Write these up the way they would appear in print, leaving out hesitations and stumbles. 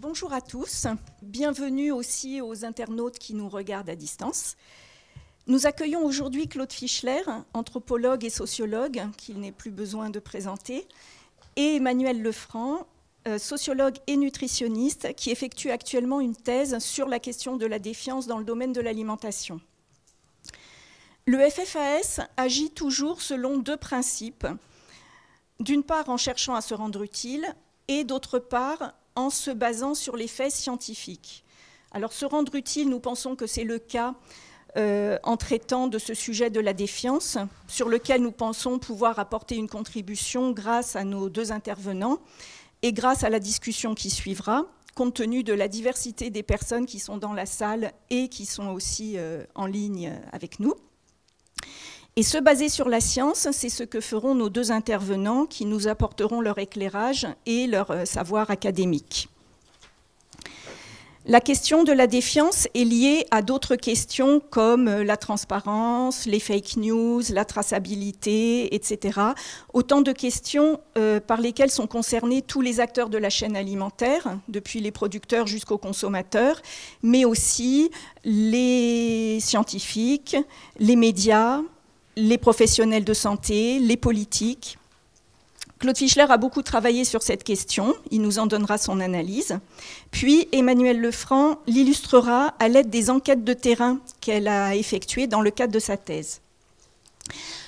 Bonjour à tous, bienvenue aussi aux internautes qui nous regardent à distance. Nous accueillons aujourd'hui Claude Fischler, anthropologue et sociologue, qu'il n'est plus besoin de présenter, et Emmanuel Lefranc, sociologue et nutritionniste, qui effectue actuellement une thèse sur la question de la défiance dans le domaine de l'alimentation. Le FFAS agit toujours selon deux principes. D'une part, en cherchant à se rendre utile, et d'autre part, en se basant sur les faits scientifiques. Alors, se rendre utile, nous pensons que c'est le cas en traitant de ce sujet de la défiance, sur lequel nous pensons pouvoir apporter une contribution grâce à nos deux intervenants et grâce à la discussion qui suivra, compte tenu de la diversité des personnes qui sont dans la salle et qui sont aussi en ligne avec nous. Et se baser sur la science, c'est ce que feront nos deux intervenants qui nous apporteront leur éclairage et leur savoir académique. La question de la défiance est liée à d'autres questions comme la transparence, les fake news, la traçabilité, etc. Autant de questions par lesquelles sont concernés tous les acteurs de la chaîne alimentaire, depuis les producteurs jusqu'aux consommateurs, mais aussi les scientifiques, les médias, les professionnels de santé, les politiques. Claude Fischler a beaucoup travaillé sur cette question, il nous en donnera son analyse. Puis Emmanuel Lefranc l'illustrera à l'aide des enquêtes de terrain qu'elle a effectuées dans le cadre de sa thèse.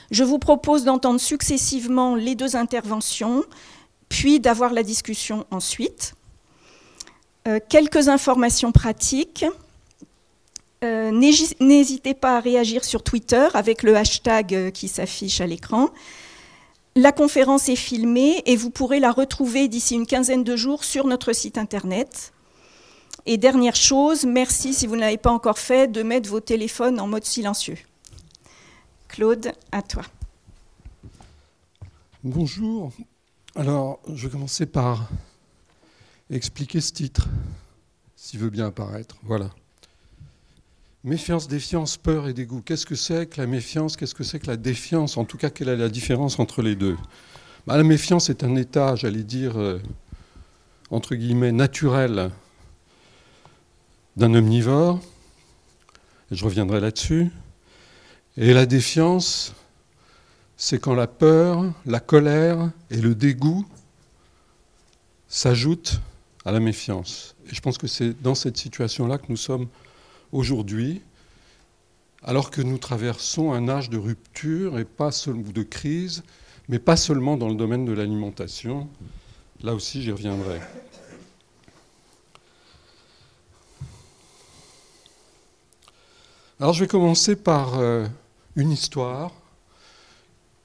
Je vous propose d'entendre successivement les deux interventions, puis d'avoir la discussion ensuite. Quelques informations pratiques. N'hésitez pas à réagir sur Twitter avec le hashtag qui s'affiche à l'écran. La conférence est filmée et vous pourrez la retrouver d'ici une quinzaine de jours sur notre site internet. Et dernière chose, merci si vous ne l'avez pas encore fait de mettre vos téléphones en mode silencieux. Claude, à toi. Bonjour. Alors, je vais commencer par expliquer ce titre, s'il veut bien apparaître. Voilà. Méfiance, défiance, peur et dégoût. Qu'est-ce que c'est que la méfiance? Qu'est-ce que c'est que la défiance? En tout cas, quelle est la différence entre les deux? La méfiance est un état, j'allais dire, entre guillemets, naturel d'un omnivore. Et je reviendrai là-dessus. Et la défiance, c'est quand la peur, la colère et le dégoût s'ajoutent à la méfiance. Et je pense que c'est dans cette situation-là que nous sommes aujourd'hui, alors que nous traversons un âge de rupture et pas seulement de crise, mais pas seulement dans le domaine de l'alimentation. Là aussi, j'y reviendrai. Alors, je vais commencer par une histoire.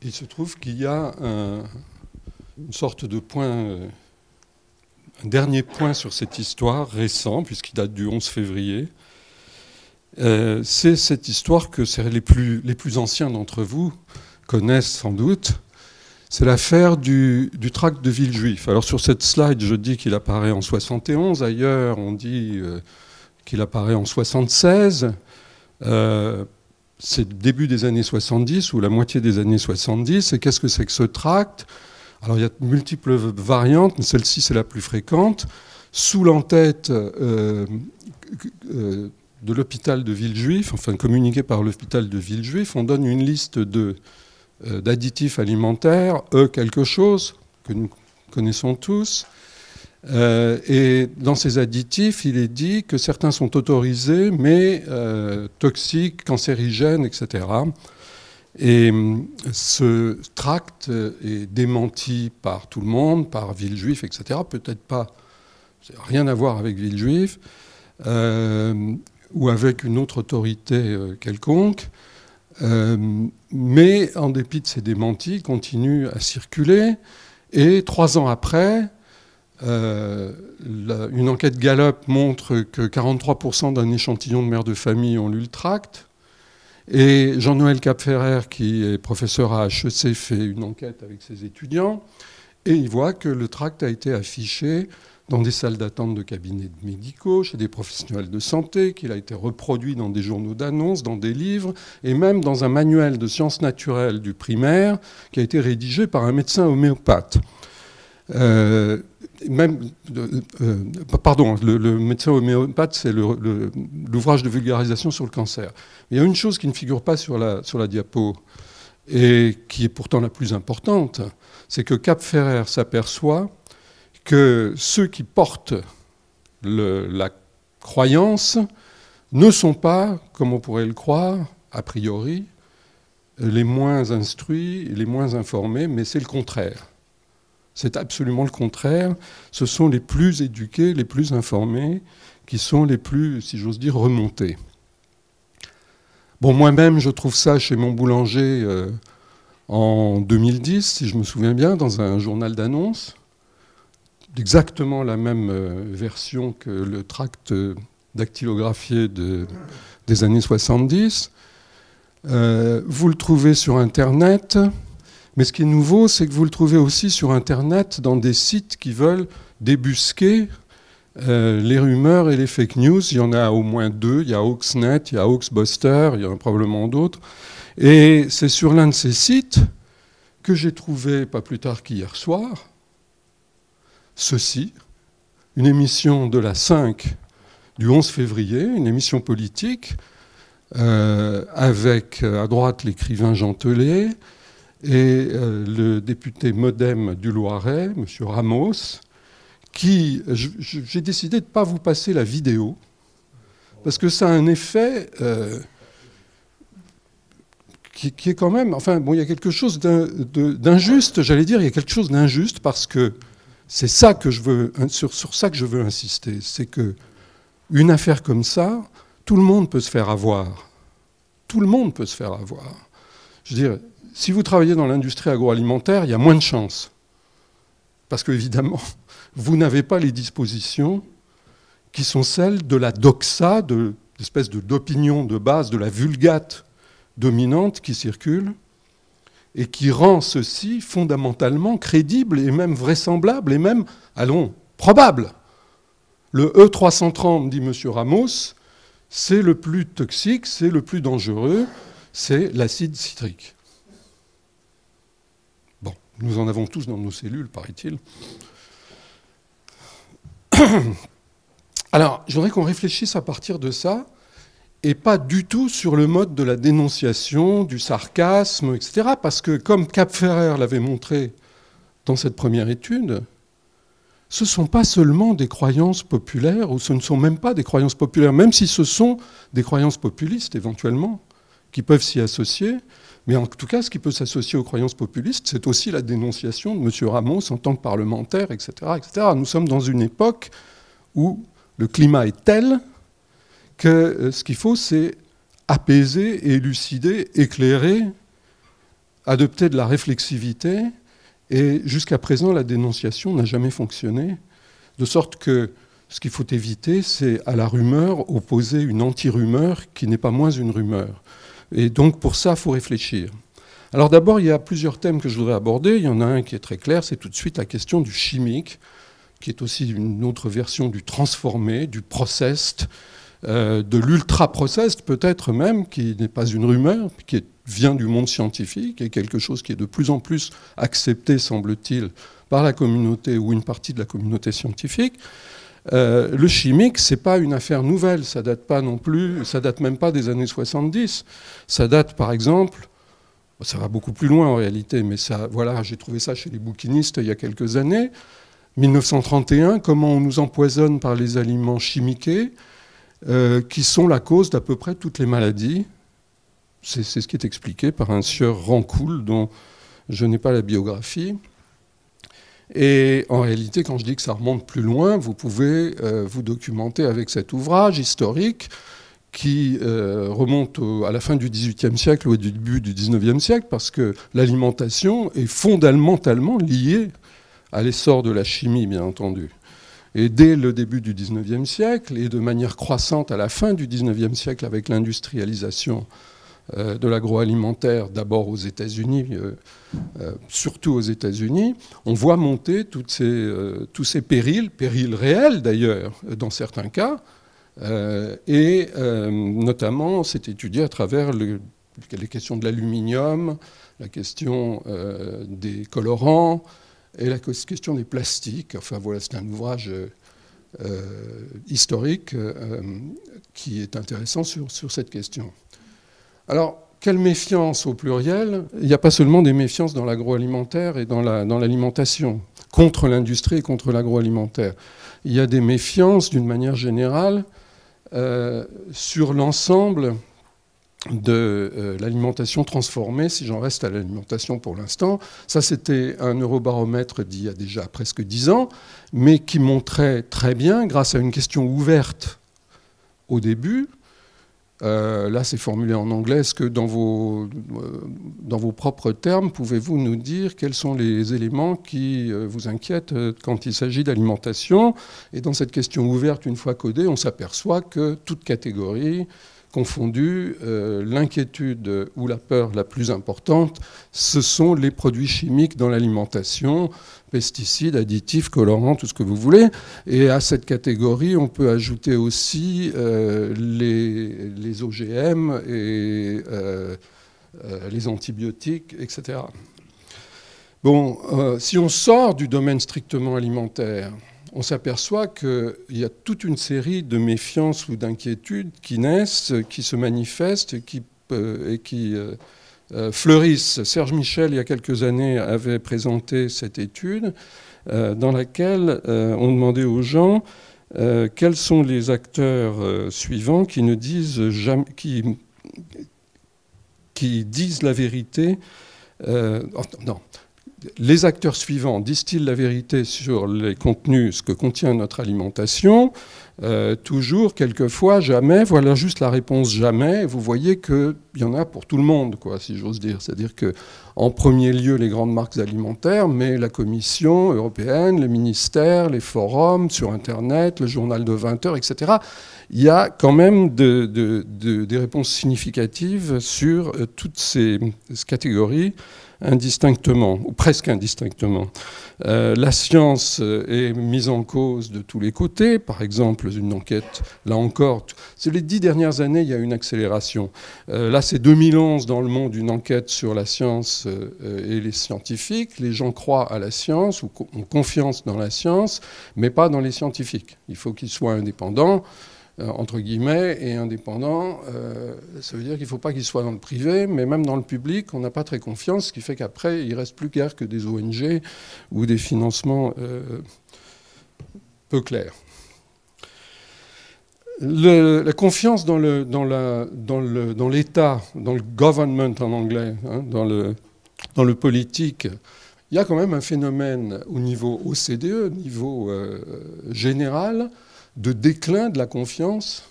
Il se trouve qu'il y a une sorte de point, un dernier point sur cette histoire récent, puisqu'il date du 11 février. C'est cette histoire que les plus anciens d'entre vous connaissent sans doute. C'est l'affaire du tract de Villejuif. Alors sur cette slide, je dis qu'il apparaît en 71. Ailleurs, on dit qu'il apparaît en 76. C'est le début des années 70 ou la moitié des années 70. Et qu'est-ce que c'est que ce tract? Alors il y a de multiples variantes, mais celle-ci c'est la plus fréquente. Sous l'entête de l'hôpital de Villejuif, enfin communiqué par l'hôpital de Villejuif, on donne une liste d'additifs alimentaires, quelque chose, que nous connaissons tous. Et dans ces additifs, il est dit que certains sont autorisés, mais toxiques, cancérigènes, etc. Et ce tract est démenti par tout le monde, par Villejuif, etc. Peut-être pas, rien à voir avec Villejuif. Ou avec une autre autorité quelconque, mais en dépit de ces démentis, il continue à circuler. Et 3 ans après, une enquête Gallup montre que 43% d'un échantillon de mères de famille ont lu le tract. Et Jean-Noël Capferrer, qui est professeur à HEC, fait une enquête avec ses étudiants, et il voit que le tract a été affiché dans des salles d'attente de cabinets médicaux, chez des professionnels de santé, qu'il a été reproduit dans des journaux d'annonces, dans des livres, et même dans un manuel de sciences naturelles du primaire qui a été rédigé par un médecin homéopathe. même, pardon, le médecin homéopathe, c'est l'ouvrage de vulgarisation sur le cancer. Il y a une chose qui ne figure pas sur la diapo, et qui est pourtant la plus importante, c'est que Cap Ferrer s'aperçoit que ceux qui portent la croyance ne sont pas, comme on pourrait le croire, a priori, les moins instruits, les moins informés, mais c'est le contraire. C'est absolument le contraire. Ce sont les plus éduqués, les plus informés, qui sont les plus, si j'ose dire, remontés. Bon, moi-même, je trouve ça chez mon boulanger en 2010, si je me souviens bien, dans un journal d'annonces, exactement la même version que le tract dactylographié des années 70. Vous le trouvez sur Internet, mais ce qui est nouveau, c'est que vous le trouvez aussi sur Internet dans des sites qui veulent débusquer les rumeurs et les fake news. Il y en a au moins deux, il y a Hoaxnet, il y a Hoaxbuster, il y en a probablement d'autres. Et c'est sur l'un de ces sites que j'ai trouvé, pas plus tard qu'hier soir, ceci, une émission de la 5 du 11 février, une émission politique, avec à droite l'écrivain Jean Telet et le député MoDem du Loiret, M. Ramos, qui, j'ai décidé de ne pas vous passer la vidéo, parce que ça a un effet qui est quand même... Enfin, bon, il y a quelque chose d'injuste, j'allais dire, il y a quelque chose d'injuste, parce que c'est ça que je veux, sur ça que je veux insister, c'est qu'une affaire comme ça, tout le monde peut se faire avoir. Tout le monde peut se faire avoir. Je veux dire, si vous travaillez dans l'industrie agroalimentaire, il y a moins de chances. Parce qu'évidemment, vous n'avez pas les dispositions qui sont celles de la doxa, de l'espèce d'opinion de base, de la vulgate dominante qui circule et qui rend ceci fondamentalement crédible et même vraisemblable et même, allons, probable. Le E330, dit M. Ramos, c'est le plus toxique, c'est le plus dangereux, c'est l'acide citrique. Bon, nous en avons tous dans nos cellules, paraît-il. Alors, je voudrais qu'on réfléchisse à partir de ça, et pas du tout sur le mode de la dénonciation, du sarcasme, etc. Parce que, comme Cap Ferrer l'avait montré dans cette première étude, ce ne sont pas seulement des croyances populaires, ou ce ne sont même pas des croyances populaires, même si ce sont des croyances populistes, éventuellement, qui peuvent s'y associer. Mais en tout cas, ce qui peut s'associer aux croyances populistes, c'est aussi la dénonciation de M. Ramos en tant que parlementaire, etc., etc. Nous sommes dans une époque où le climat est tel que ce qu'il faut, c'est apaiser, élucider, éclairer, adopter de la réflexivité. Et jusqu'à présent, la dénonciation n'a jamais fonctionné. De sorte que ce qu'il faut éviter, c'est à la rumeur opposer une anti-rumeur qui n'est pas moins une rumeur. Et donc, pour ça, il faut réfléchir. Alors d'abord, il y a plusieurs thèmes que je voudrais aborder. Il y en a un qui est très clair, c'est tout de suite la question du chimique, qui est aussi une autre version du transformé, du processed, de l'ultra-processed peut-être même, qui n'est pas une rumeur, qui vient du monde scientifique, et quelque chose qui est de plus en plus accepté, semble-t-il, par la communauté ou une partie de la communauté scientifique. Le chimique, ce n'est pas une affaire nouvelle, ça date pas non plus, ça date même pas des années 70. Ça date, par exemple, ça va beaucoup plus loin en réalité, mais ça, voilà, j'ai trouvé ça chez les bouquinistes il y a quelques années. 1931, comment on nous empoisonne par les aliments chimiqués, qui sont la cause d'à peu près toutes les maladies. C'est ce qui est expliqué par un sieur Rancoul, dont je n'ai pas la biographie. Et en réalité, quand je dis que ça remonte plus loin, vous pouvez vous documenter avec cet ouvrage historique qui remonte à la fin du XVIIIe siècle ou au début du XIXe siècle, parce que l'alimentation est fondamentalement liée à l'essor de la chimie, bien entendu. Et dès le début du XIXe siècle, et de manière croissante à la fin du XIXe siècle avec l'industrialisation de l'agroalimentaire, d'abord aux États-Unis, surtout aux États-Unis, on voit monter tous ces périls réels d'ailleurs, dans certains cas, et notamment c'est étudié à travers les questions de l'aluminium, la question des colorants, et la question des plastiques. Enfin voilà, c'est un ouvrage historique qui est intéressant sur cette question. Alors, quelle méfiance au pluriel? Il n'y a pas seulement des méfiances dans l'agroalimentaire et dans l'alimentation, contre l'industrie et contre l'agroalimentaire. Il y a des méfiances d'une manière générale sur l'ensemble de l'alimentation transformée, si j'en reste à l'alimentation pour l'instant. Ça, c'était un Eurobaromètre d'il y a déjà presque 10 ans, mais qui montrait très bien, grâce à une question ouverte au début, là c'est formulé en anglais, est-ce que dans vos propres termes, pouvez-vous nous dire quels sont les éléments qui vous inquiètent quand il s'agit d'alimentation? Et dans cette question ouverte, une fois codée, on s'aperçoit que toute catégorie confondue, l'inquiétude ou la peur la plus importante, ce sont les produits chimiques dans l'alimentation, pesticides, additifs, colorants, tout ce que vous voulez. Et à cette catégorie, on peut ajouter aussi les OGM et les antibiotiques, etc. Bon, si on sort du domaine strictement alimentaire, on s'aperçoit qu'il y a toute une série de méfiances ou d'inquiétudes qui naissent, qui se manifestent et qui fleurissent. Serge Michel, il y a quelques années, avait présenté cette étude dans laquelle on demandait aux gens quels sont les acteurs suivants qui ne disent jamais, qui disent la vérité. Non. Les acteurs suivants disent-ils la vérité sur les contenus, ce que contient notre alimentation? Toujours, quelquefois, jamais. Voilà juste la réponse jamais. Vous voyez qu'il y en a pour tout le monde, quoi, si j'ose dire. C'est-à-dire qu'en premier lieu, les grandes marques alimentaires, mais la Commission européenne, les ministères, les forums sur Internet, le journal de 20 heures, etc. Il y a quand même des réponses significatives sur toutes ces catégories, indistinctement, ou presque indistinctement. La science est mise en cause de tous les côtés. Par exemple, une enquête, là encore, c'est les 10 dernières années, il y a une accélération. Là, c'est 2011 dans Le Monde, une enquête sur la science et les scientifiques. Les gens croient à la science ou ont confiance dans la science, mais pas dans les scientifiques. Il faut qu'ils soient indépendants, entre guillemets, et indépendant, ça veut dire qu'il ne faut pas qu'il soit dans le privé, mais même dans le public, on n'a pas très confiance, ce qui fait qu'après, il ne reste plus guère que des ONG ou des financements peu clairs. La confiance dans l'État, dans le government en anglais, hein, dans le politique, il y a quand même un phénomène au niveau OCDE, au niveau général, de déclin de la confiance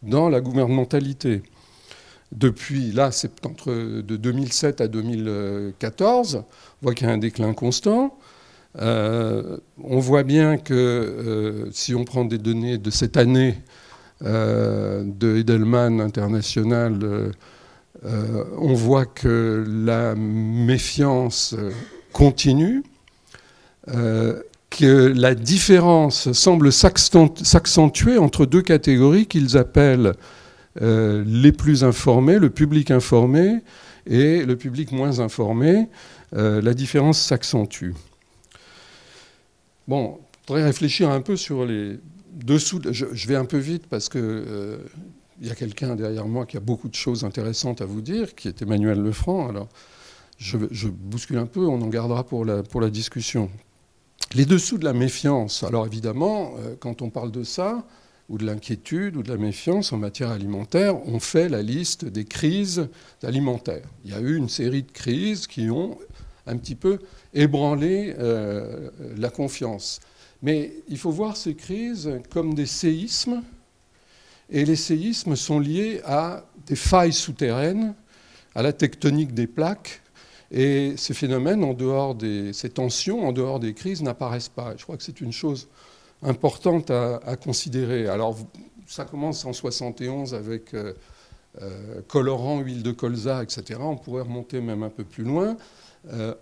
dans la gouvernementalité. Depuis, là, c'est de 2007 à 2014, on voit qu'il y a un déclin constant. On voit bien que si on prend des données de cette année de Edelman International, on voit que la méfiance continue, que la différence semble s'accentuer entre deux catégories qu'ils appellent les plus informés, le public informé, et le public moins informé. La différence s'accentue. Bon, il faudrait réfléchir un peu sur les dessous. Je vais un peu vite parce que il y a quelqu'un derrière moi qui a beaucoup de choses intéressantes à vous dire, qui est Emmanuel Lefranc. Alors, je bouscule un peu, on en gardera pour la discussion. Les dessous de la méfiance. Alors évidemment, quand on parle de ça, ou de l'inquiétude, ou de la méfiance en matière alimentaire, on fait la liste des crises alimentaires. Il y a eu une série de crises qui ont un petit peu ébranlé la confiance. Mais il faut voir ces crises comme des séismes, et les séismes sont liés à des failles souterraines, à la tectonique des plaques. Et ces phénomènes, ces tensions, en dehors des crises, n'apparaissent pas. Je crois que c'est une chose importante à considérer. Alors, ça commence en 71 avec colorant, huile de colza, etc. On pourrait remonter même un peu plus loin.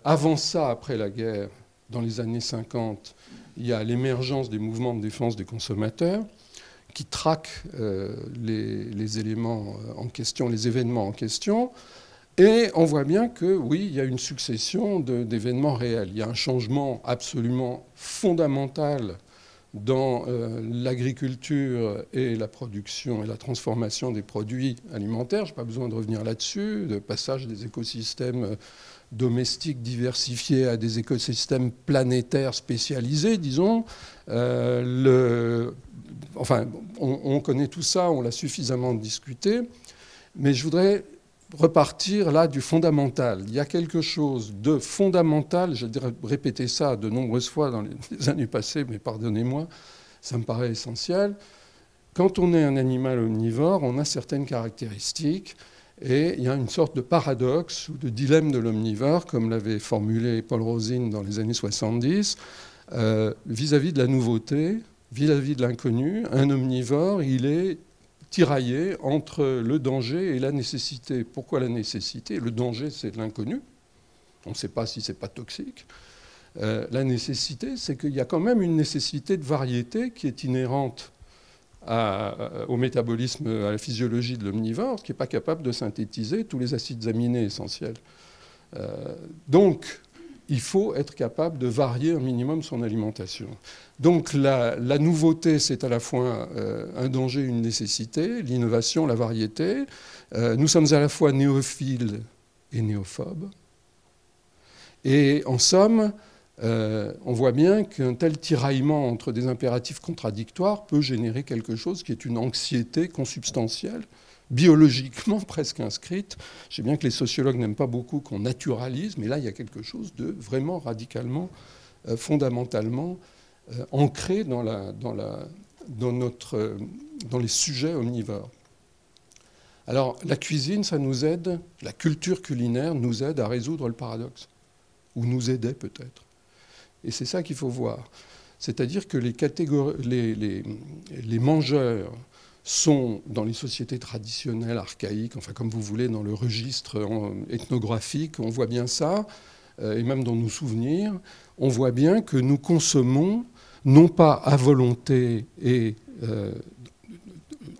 Avant ça, après la guerre, dans les années 50, il y a l'émergence des mouvements de défense des consommateurs qui traquent les éléments en question, les événements en question. Et on voit bien que, oui, il y a une succession d'événements réels. Il y a un changement absolument fondamental dans l'agriculture et la production et la transformation des produits alimentaires. Je n'ai pas besoin de revenir là-dessus. Le passage des écosystèmes domestiques diversifiés à des écosystèmes planétaires spécialisés, disons. Enfin, on connaît tout ça, on l'a suffisamment discuté. Mais je voudrais repartir là du fondamental. Il y a quelque chose de fondamental, je dirais répéter ça de nombreuses fois dans les années passées, mais pardonnez-moi, ça me paraît essentiel. Quand on est un animal omnivore, on a certaines caractéristiques et il y a une sorte de paradoxe ou de dilemme de l'omnivore, comme l'avait formulé Paul Rosine dans les années 70, vis-à-vis de la nouveauté, vis-à-vis de l'inconnu. Un omnivore, il est tiraillé entre le danger et la nécessité. Pourquoi la nécessité? Le danger, c'est de l'inconnu. On ne sait pas si c'est pas toxique. La nécessité, c'est qu'il y a quand même une nécessité de variété qui est inhérente au métabolisme, à la physiologie de l'omnivore, qui n'est pas capable de synthétiser tous les acides aminés essentiels. Donc, il faut être capable de varier un minimum son alimentation. Donc la nouveauté, c'est à la fois un danger et une nécessité, l'innovation, la variété. Nous sommes à la fois néophiles et néophobes. Et en somme, on voit bien qu'un tel tiraillement entre des impératifs contradictoires peut générer quelque chose qui est une anxiété consubstantielle, biologiquement presque inscrite. Je sais bien que les sociologues n'aiment pas beaucoup qu'on naturalise, mais là, il y a quelque chose de vraiment radicalement, fondamentalement ancré dans les sujets omnivores. Alors, la cuisine, ça nous aide, la culture culinaire nous aide à résoudre le paradoxe, ou nous aidait peut-être. Et c'est ça qu'il faut voir. C'est-à-dire que les mangeurs sont, dans les sociétés traditionnelles, archaïques, enfin comme vous voulez, dans le registre ethnographique, on voit bien ça, et même dans nos souvenirs, on voit bien que nous consommons, non pas à volonté, et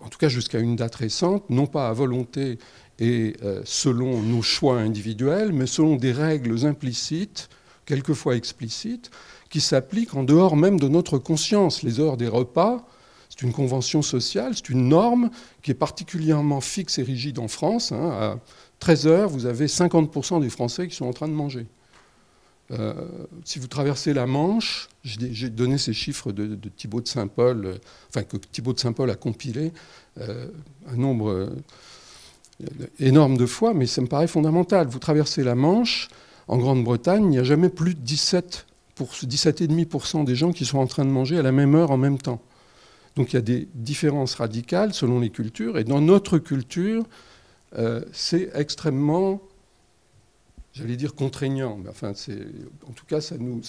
en tout cas jusqu'à une date récente, non pas à volonté et selon nos choix individuels, mais selon des règles implicites, quelquefois explicites, qui s'appliquent en dehors même de notre conscience. Les heures des repas, c'est une convention sociale, c'est une norme qui est particulièrement fixe et rigide en France. À 13 heures, vous avez 50% des Français qui sont en train de manger. Si vous traversez la Manche, j'ai donné ces chiffres de Thibaut de Saint-Paul, enfin que Thibaut de Saint-Paul a compilé un nombre énorme de fois, mais ça me paraît fondamental. Vous traversez la Manche, en Grande-Bretagne, il n'y a jamais plus de 17,5% des gens qui sont en train de manger à la même heure en même temps. Donc il y a des différences radicales selon les cultures. Et dans notre culture, c'est extrêmement, j'allais dire contraignant. Mais enfin, en tout cas, ça nous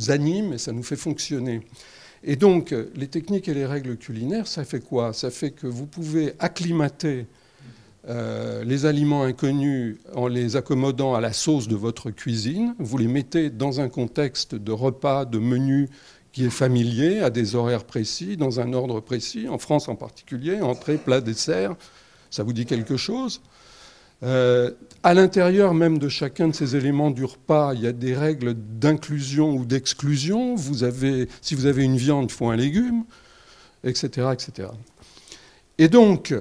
anime et ça nous fait fonctionner. Et donc, les techniques et les règles culinaires, ça fait quoi? Ça fait que vous pouvez acclimater les aliments inconnus en les accommodant à la sauce de votre cuisine. Vous les mettez dans un contexte de repas, de menu qui est familier, à des horaires précis, dans un ordre précis, en France en particulier, entrée, plat, dessert, ça vous dit quelque chose. À l'intérieur même de chacun de ces éléments du repas, il y a des règles d'inclusion ou d'exclusion. Si vous avez une viande, il faut un légume, etc., etc. Et donc,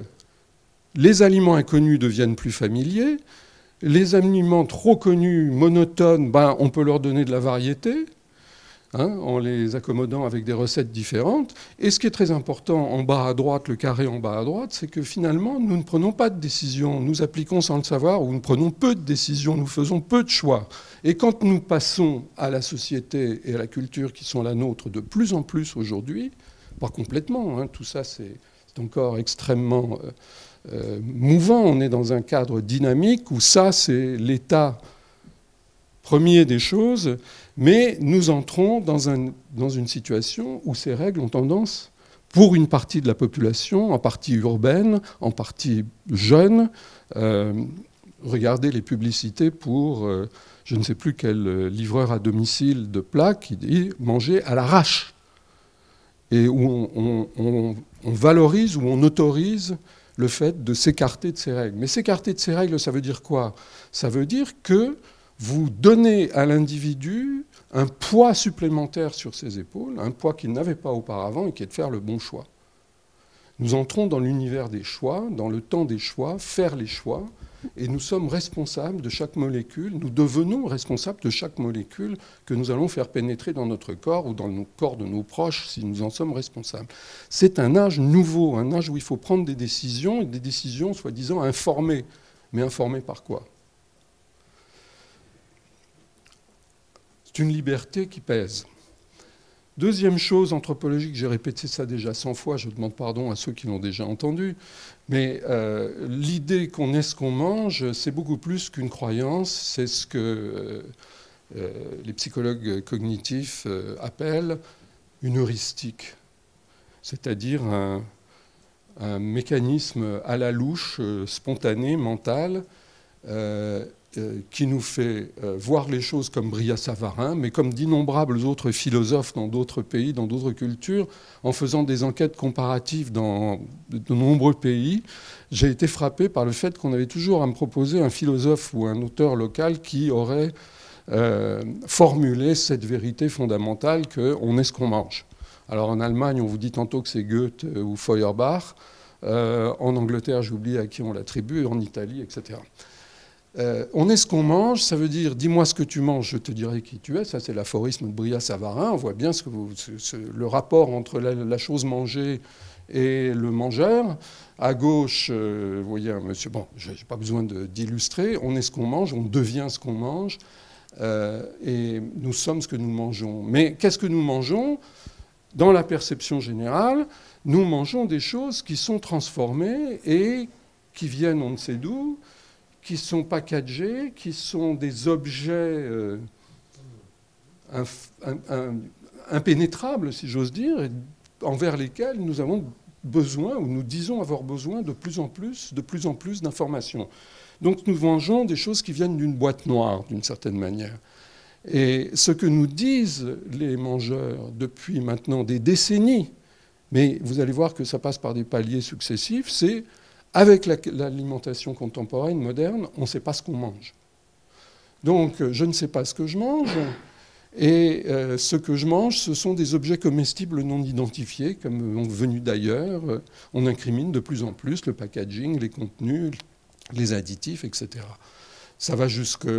les aliments inconnus deviennent plus familiers. Les aliments trop connus, monotones, on peut leur donner de la variété, en les accommodant avec des recettes différentes. Et ce qui est très important, en bas à droite, le carré en bas à droite, c'est que finalement, nous ne prenons pas de décision. Nous appliquons sans le savoir, ou nous prenons peu de décisions, nous faisons peu de choix. Et quand nous passons à la société et à la culture qui sont la nôtre de plus en plus aujourd'hui, pas complètement, tout ça c'est encore extrêmement mouvant, on est dans un cadre dynamique où ça c'est l'état premier des choses, mais nous entrons dans une situation où ces règles ont tendance, pour une partie de la population, en partie urbaine, en partie jeune, regardez les publicités pour, je ne sais plus quel livreur à domicile de plats qui dit « manger à l'arrache » et où on valorise, où on autorise le fait de s'écarter de ces règles. Mais s'écarter de ces règles, ça veut dire quoi? Ça veut dire que vous donnez à l'individu un poids supplémentaire sur ses épaules, un poids qu'il n'avait pas auparavant et qui est de faire le bon choix. Nous entrons dans l'univers des choix, dans le temps des choix, faire les choix, et nous sommes responsables de chaque molécule, nous devenons responsables de chaque molécule que nous allons faire pénétrer dans notre corps ou dans le corps de nos proches si nous en sommes responsables. C'est un âge nouveau, un âge où il faut prendre des décisions, et des décisions soi-disant informées. Mais informées par quoi? C'est une liberté qui pèse. Deuxième chose anthropologique, j'ai répété ça déjà 100 fois, je demande pardon à ceux qui l'ont déjà entendu, mais l'idée qu'on est ce qu'on mange, c'est beaucoup plus qu'une croyance, c'est ce que les psychologues cognitifs appellent une heuristique, c'est-à-dire un mécanisme à la louche, spontané, mental, qui nous fait voir les choses comme Brillat-Savarin, mais comme d'innombrables autres philosophes dans d'autres pays, dans d'autres cultures, en faisant des enquêtes comparatives dans de nombreux pays, j'ai été frappé par le fait qu'on avait toujours à me proposer un philosophe ou un auteur local qui aurait formulé cette vérité fondamentale qu'on est ce qu'on mange. Alors en Allemagne, on vous dit tantôt que c'est Goethe ou Feuerbach, en Angleterre, j'oublie à qui on l'attribue, en Italie, etc. On est ce qu'on mange, ça veut dire dis-moi ce que tu manges, je te dirai qui tu es. Ça, c'est l'aphorisme de Brillat-Savarin. On voit bien le rapport entre la chose mangée et le mangeur. À gauche, vous voyez un monsieur, bon, je n'ai pas besoin d'illustrer. On est ce qu'on mange, on devient ce qu'on mange, et nous sommes ce que nous mangeons. Mais qu'est-ce que nous mangeons? Dans la perception générale, nous mangeons des choses qui sont transformées et qui viennent on ne sait d'où, qui sont packagés, qui sont des objets impénétrables, si j'ose dire, et envers lesquels nous avons besoin, ou nous disons avoir besoin de plus en plus d'informations. Donc nous mangeons des choses qui viennent d'une boîte noire, d'une certaine manière. Et ce que nous disent les mangeurs depuis maintenant des décennies, mais vous allez voir que ça passe par des paliers successifs, c'est avec l'alimentation contemporaine, moderne, on ne sait pas ce qu'on mange. Donc, je ne sais pas ce que je mange, et ce que je mange, ce sont des objets comestibles non identifiés, comme venus d'ailleurs. On incrimine de plus en plus le packaging, les contenus, les additifs, etc. Ça va jusqu'à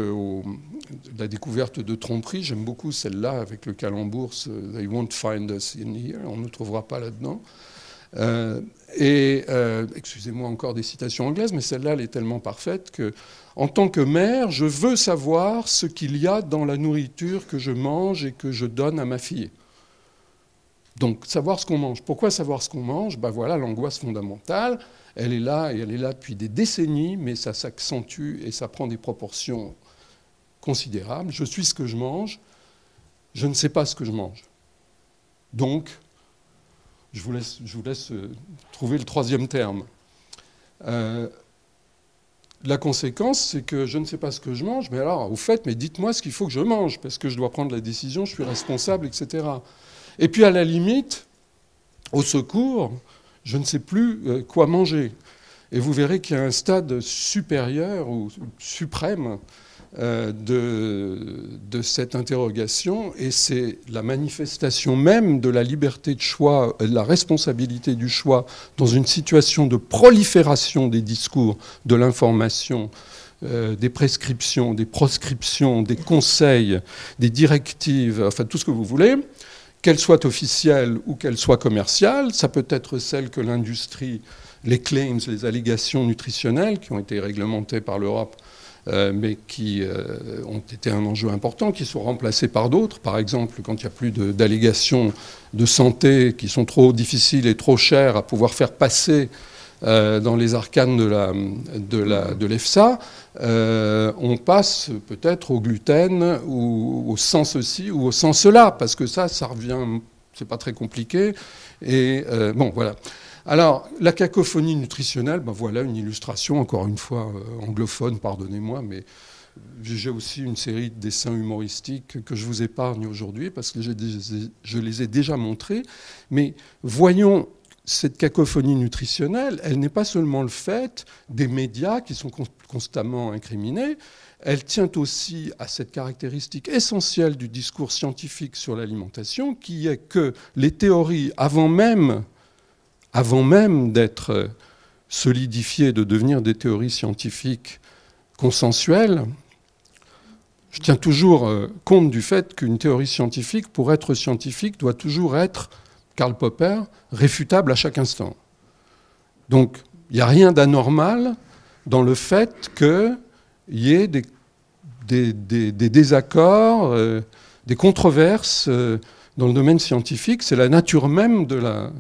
la découverte de tromperies. J'aime beaucoup celle-là avec le calembour « They won't find us in here », on ne nous trouvera pas là-dedans. Excusez-moi encore des citations anglaises, mais celle-là, elle est tellement parfaite que, en tant que mère, je veux savoir ce qu'il y a dans la nourriture que je mange et que je donne à ma fille. Donc, savoir ce qu'on mange. Pourquoi savoir ce qu'on mange? Ben voilà l'angoisse fondamentale. Elle est là, et elle est là depuis des décennies, mais ça s'accentue et ça prend des proportions considérables. Je suis ce que je mange, je ne sais pas ce que je mange. Donc, je vous laisse trouver le troisième terme. La conséquence, c'est que je ne sais pas ce que je mange, mais alors, au fait, mais dites-moi ce qu'il faut que je mange, parce que je dois prendre la décision, je suis responsable, etc. Et puis, à la limite, au secours, je ne sais plus quoi manger. Et vous verrez qu'il y a un stade supérieur ou suprême de cette interrogation, et c'est la manifestation même de la liberté de choix, de la responsabilité du choix dans une situation de prolifération des discours, de l'information, des prescriptions, des proscriptions, des conseils, des directives, enfin tout ce que vous voulez, qu'elles soient officielles ou qu'elles soient commerciales. Ça peut être celles que l'industrie, les claims, les allégations nutritionnelles qui ont été réglementées par l'Europe, mais qui ont été un enjeu important, qui sont remplacés par d'autres. Par exemple, quand il n'y a plus d'allégations de santé qui sont trop difficiles et trop chères à pouvoir faire passer dans les arcanes de l'EFSA, on passe peut-être au gluten ou au sans ceci ou au sans cela, parce que ça revient, c'est pas très compliqué. Et bon, voilà. Alors, la cacophonie nutritionnelle, ben voilà une illustration, encore une fois anglophone, pardonnez-moi, mais j'ai aussi une série de dessins humoristiques que je vous épargne aujourd'hui parce que je les ai déjà montrés. Mais voyons cette cacophonie nutritionnelle, elle n'est pas seulement le fait des médias qui sont constamment incriminés, elle tient aussi à cette caractéristique essentielle du discours scientifique sur l'alimentation, qui est que les théories, avant même d'être solidifiées, de devenir des théories scientifiques consensuelles, je tiens toujours compte du fait qu'une théorie scientifique, pour être scientifique, doit toujours être, Karl Popper, réfutable à chaque instant. Donc, il n'y a rien d'anormal dans le fait qu'il y ait des désaccords, des controverses dans le domaine scientifique. C'est la nature même de la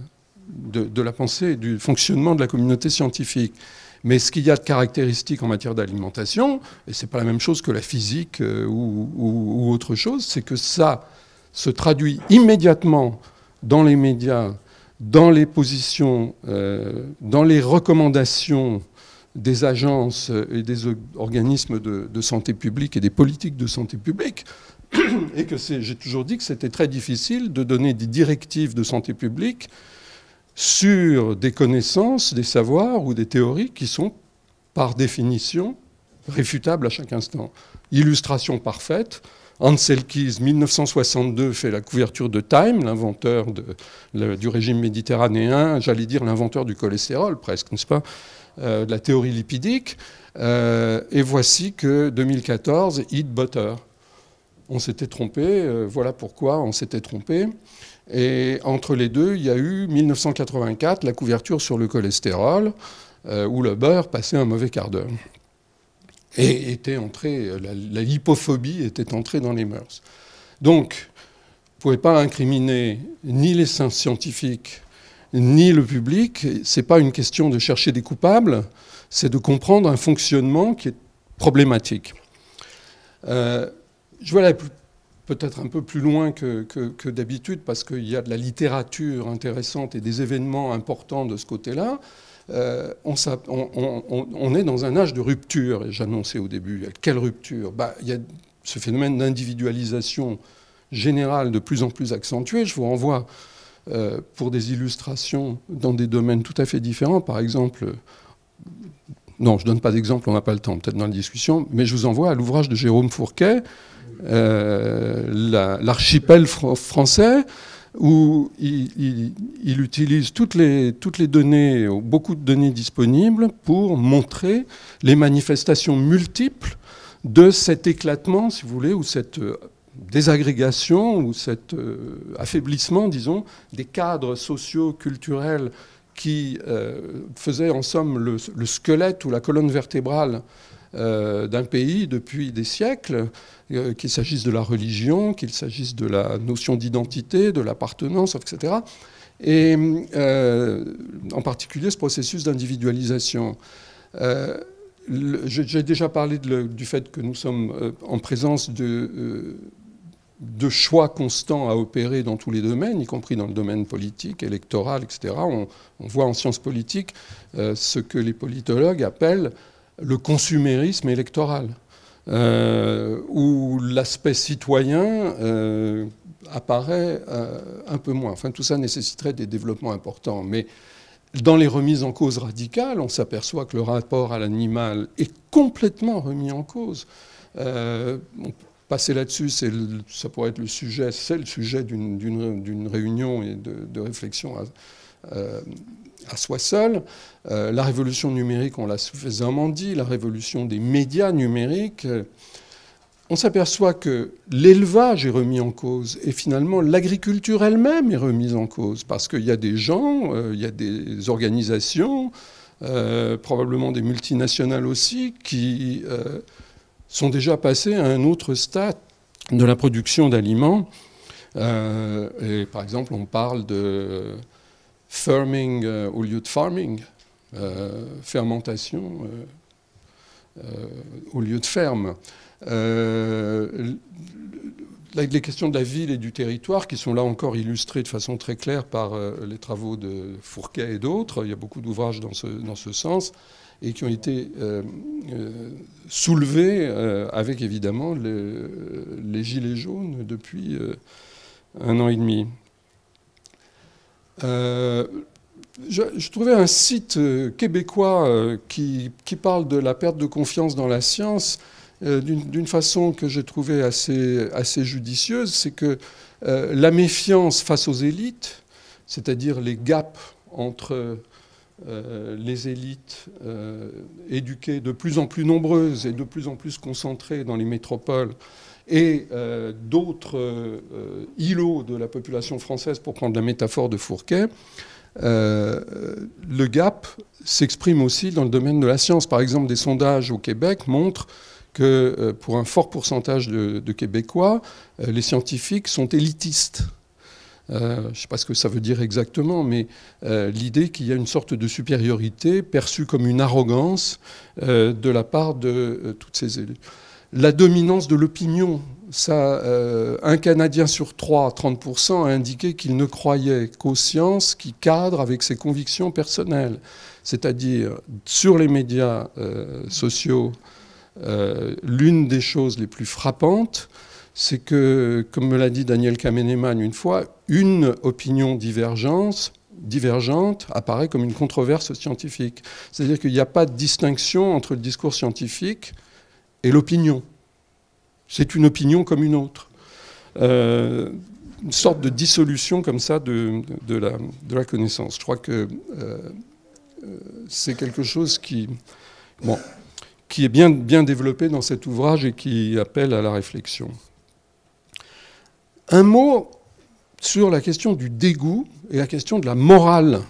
pensée et du fonctionnement de la communauté scientifique. Mais ce qu'il y a de caractéristique en matière d'alimentation, et ce n'est pas la même chose que la physique ou autre chose, c'est que ça se traduit immédiatement dans les médias, dans les positions, dans les recommandations des agences et des organismes de santé publique et des politiques de santé publique. Et que j'ai toujours dit que c'était très difficile de donner des directives de santé publique sur des connaissances, des savoirs ou des théories qui sont, par définition, réfutables à chaque instant. Illustration parfaite, Hans Selkis, 1962, fait la couverture de Time, l'inventeur du régime méditerranéen, j'allais dire l'inventeur du cholestérol presque, n'est-ce pas, de la théorie lipidique. Et voici que 2014, Eat Butter. On s'était trompé, voilà pourquoi on s'était trompé. Et entre les deux, il y a eu 1984, la couverture sur le cholestérol, où le beurre passait un mauvais quart d'heure. Et était entré, la lipophobie était entrée dans les mœurs. Donc, vous ne pouvez pas incriminer ni les scientifiques, ni le public. Ce n'est pas une question de chercher des coupables, c'est de comprendre un fonctionnement qui est problématique. Je vais aller peut-être un peu plus loin que d'habitude, parce qu'il y a de la littérature intéressante et des événements importants de ce côté-là. On est dans un âge de rupture, et j'annonçais au début, quelle rupture ? Il y a ce phénomène d'individualisation générale de plus en plus accentué. Je vous renvoie pour des illustrations dans des domaines tout à fait différents. Par exemple, non, je ne donne pas d'exemple, on n'a pas le temps, peut-être dans la discussion, mais je vous envoie à l'ouvrage de Jérôme Fourquet, l'archipel français, où il utilise toutes les données, beaucoup de données disponibles, pour montrer les manifestations multiples de cet éclatement, si vous voulez, ou cette désagrégation, ou cet affaiblissement, disons, des cadres sociaux, culturels, qui faisaient en somme le squelette ou la colonne vertébrale d'un pays depuis des siècles, qu'il s'agisse de la religion, qu'il s'agisse de la notion d'identité, de l'appartenance, etc. Et en particulier ce processus d'individualisation. J'ai déjà parlé du fait que nous sommes en présence de choix constants à opérer dans tous les domaines, y compris dans le domaine politique, électoral, etc. On voit en sciences politiques ce que les politologues appellent le consumérisme électoral, où l'aspect citoyen apparaît un peu moins. Enfin, tout ça nécessiterait des développements importants. Mais dans les remises en cause radicales, on s'aperçoit que le rapport à l'animal est complètement remis en cause. Passer là-dessus, ça pourrait être le sujet d'une réunion et de réflexion à soi seul. La révolution numérique, on l'a suffisamment dit, la révolution des médias numériques, on s'aperçoit que l'élevage est remis en cause et finalement l'agriculture elle-même est remise en cause parce qu'il y a des gens, il y a des organisations, probablement des multinationales aussi, qui sont déjà passés à un autre stade de la production d'aliments. Et par exemple, on parle de farming au lieu de farming, fermentation au lieu de ferme. Les questions de la ville et du territoire, qui sont là encore illustrées de façon très claire par les travaux de Fourquet et d'autres, il y a beaucoup d'ouvrages dans ce sens, et qui ont été soulevés avec évidemment les gilets jaunes depuis 1 an et demi. je trouvais un site québécois qui parle de la perte de confiance dans la science d'une façon que j'ai trouvée assez judicieuse. C'est que la méfiance face aux élites, c'est-à-dire les gaps entre les élites éduquées de plus en plus nombreuses et de plus en plus concentrées dans les métropoles, et d'autres îlots de la population française, pour prendre la métaphore de Fourquet, le gap s'exprime aussi dans le domaine de la science. Par exemple, des sondages au Québec montrent que pour un fort pourcentage de Québécois, les scientifiques sont élitistes. Je ne sais pas ce que ça veut dire exactement, mais l'idée qu'il y a une sorte de supériorité perçue comme une arrogance de la part de toutes ces élus. La dominance de l'opinion, ça, un Canadien sur 3, 30%, a indiqué qu'il ne croyait qu'aux sciences qui cadrent avec ses convictions personnelles. C'est-à-dire, sur les médias sociaux, l'une des choses les plus frappantes, c'est que, comme me l'a dit Daniel Kahneman une fois, une opinion divergente apparaît comme une controverse scientifique. C'est-à-dire qu'il n'y a pas de distinction entre le discours scientifique et l'opinion. C'est une opinion comme une autre. Une sorte de dissolution comme ça de la connaissance. Je crois que c'est quelque chose qui est bien développé dans cet ouvrage et qui appelle à la réflexion. Un mot sur la question du dégoût et la question de la morale,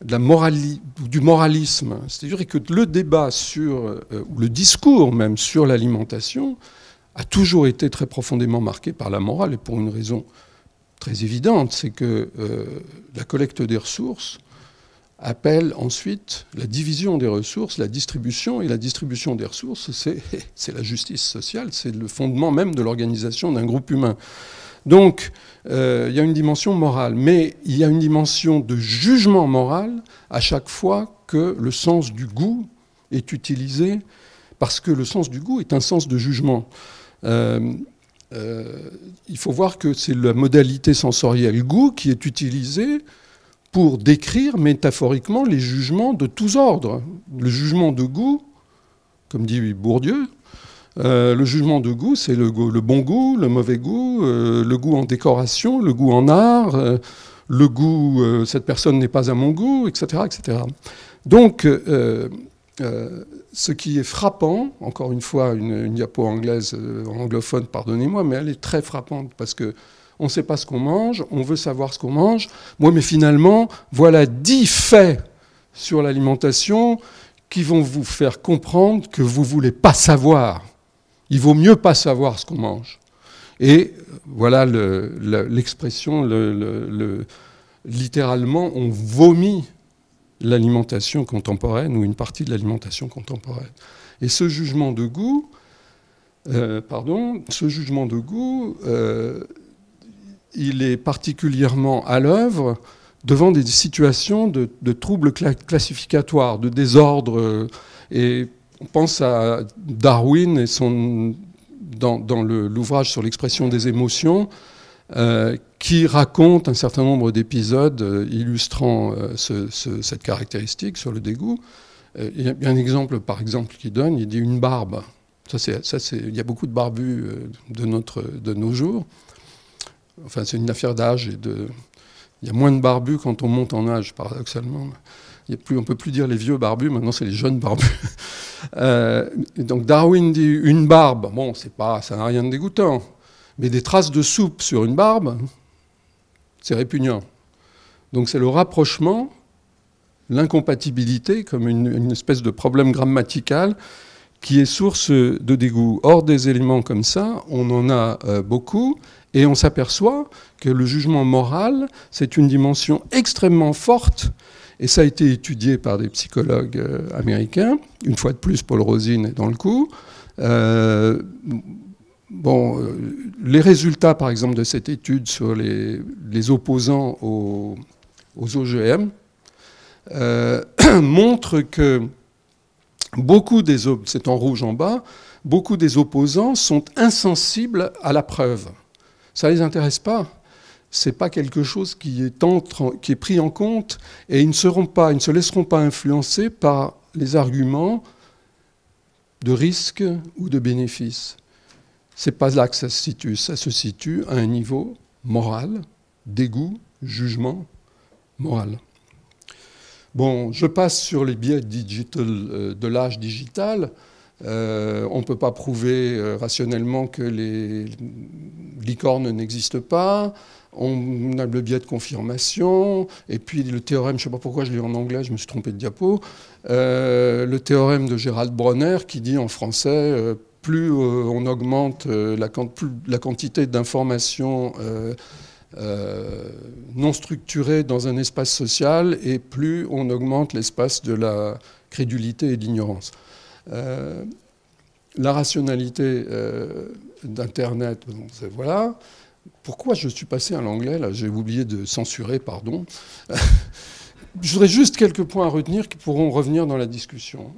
du moralisme. C'est-à-dire que le débat ou le discours même sur l'alimentation a toujours été très profondément marqué par la morale, et pour une raison très évidente, c'est que la collecte des ressources appelle ensuite la division des ressources, la distribution, et la distribution des ressources, c'est la justice sociale, c'est le fondement même de l'organisation d'un groupe humain. Donc, il y a une dimension morale, mais il y a une dimension de jugement moral à chaque fois que le sens du goût est utilisé, parce que le sens du goût est un sens de jugement. Il faut voir que c'est la modalité sensorielle goût qui est utilisée pour décrire métaphoriquement les jugements de tous ordres. Le jugement de goût, comme dit Bourdieu, le jugement de goût, c'est le bon goût, le mauvais goût, le goût en décoration, le goût en art, le goût, cette personne n'est pas à mon goût, etc. etc. Donc, ce qui est frappant, encore une fois, une diapo anglaise, anglophone, pardonnez-moi, mais elle est très frappante parce que on ne sait pas ce qu'on mange, on veut savoir ce qu'on mange. Moi, mais finalement, voilà 10 faits sur l'alimentation qui vont vous faire comprendre que vous ne voulez pas savoir. Il vaut mieux pas savoir ce qu'on mange. Et voilà l'expression, littéralement, on vomit l'alimentation contemporaine ou une partie de l'alimentation contemporaine. Et ce jugement de goût, il est particulièrement à l'œuvre devant des situations de troubles classificatoires, de désordre. Et on pense à Darwin et dans l'ouvrage sur l'expression des émotions, qui raconte un certain nombre d'épisodes illustrant cette caractéristique sur le dégoût. Il y a un exemple, par exemple, qu'il donne, il dit une barbe. Il y a beaucoup de barbus de nos jours. Enfin, c'est une affaire d'âge. Il y a moins de barbus quand on monte en âge, paradoxalement. On ne peut plus dire les vieux barbus, maintenant c'est les jeunes barbus. Donc Darwin dit une barbe, bon, ça n'a rien de dégoûtant, mais des traces de soupe sur une barbe, c'est répugnant. Donc c'est le rapprochement, l'incompatibilité, comme une espèce de problème grammatical, qui est source de dégoût. Or, des éléments comme ça, on en a beaucoup, et on s'aperçoit que le jugement moral, c'est une dimension extrêmement forte, et ça a été étudié par des psychologues américains. Une fois de plus, Paul Rosine est dans le coup. Les résultats, par exemple, de cette étude sur les opposants aux OGM montrent que c'est en rouge en bas, beaucoup des opposants sont insensibles à la preuve. Ça ne les intéresse pas. c'est pas quelque chose qui est pris en compte, et ils ne se laisseront pas influencer par les arguments de risque ou de bénéfice. C'est pas là que ça se situe à un niveau moral, dégoût, jugement moral. Bon, je passe sur les biais de l'âge digital. On ne peut pas prouver rationnellement que les licornes n'existent pas. On a le biais de confirmation. Et puis le théorème, je ne sais pas pourquoi je l'ai en anglais, je me suis trompé de diapo. Le théorème de Gerald Bronner qui dit en français plus on augmente la quantité d'informations non structurées dans un espace social, et plus on augmente l'espace de la crédulité et de l'ignorance. La rationalité d'Internet, voilà. Pourquoi je suis passé à l'anglais, là, j'ai oublié de censurer, pardon. Je voudrais juste quelques points à retenir qui pourront revenir dans la discussion,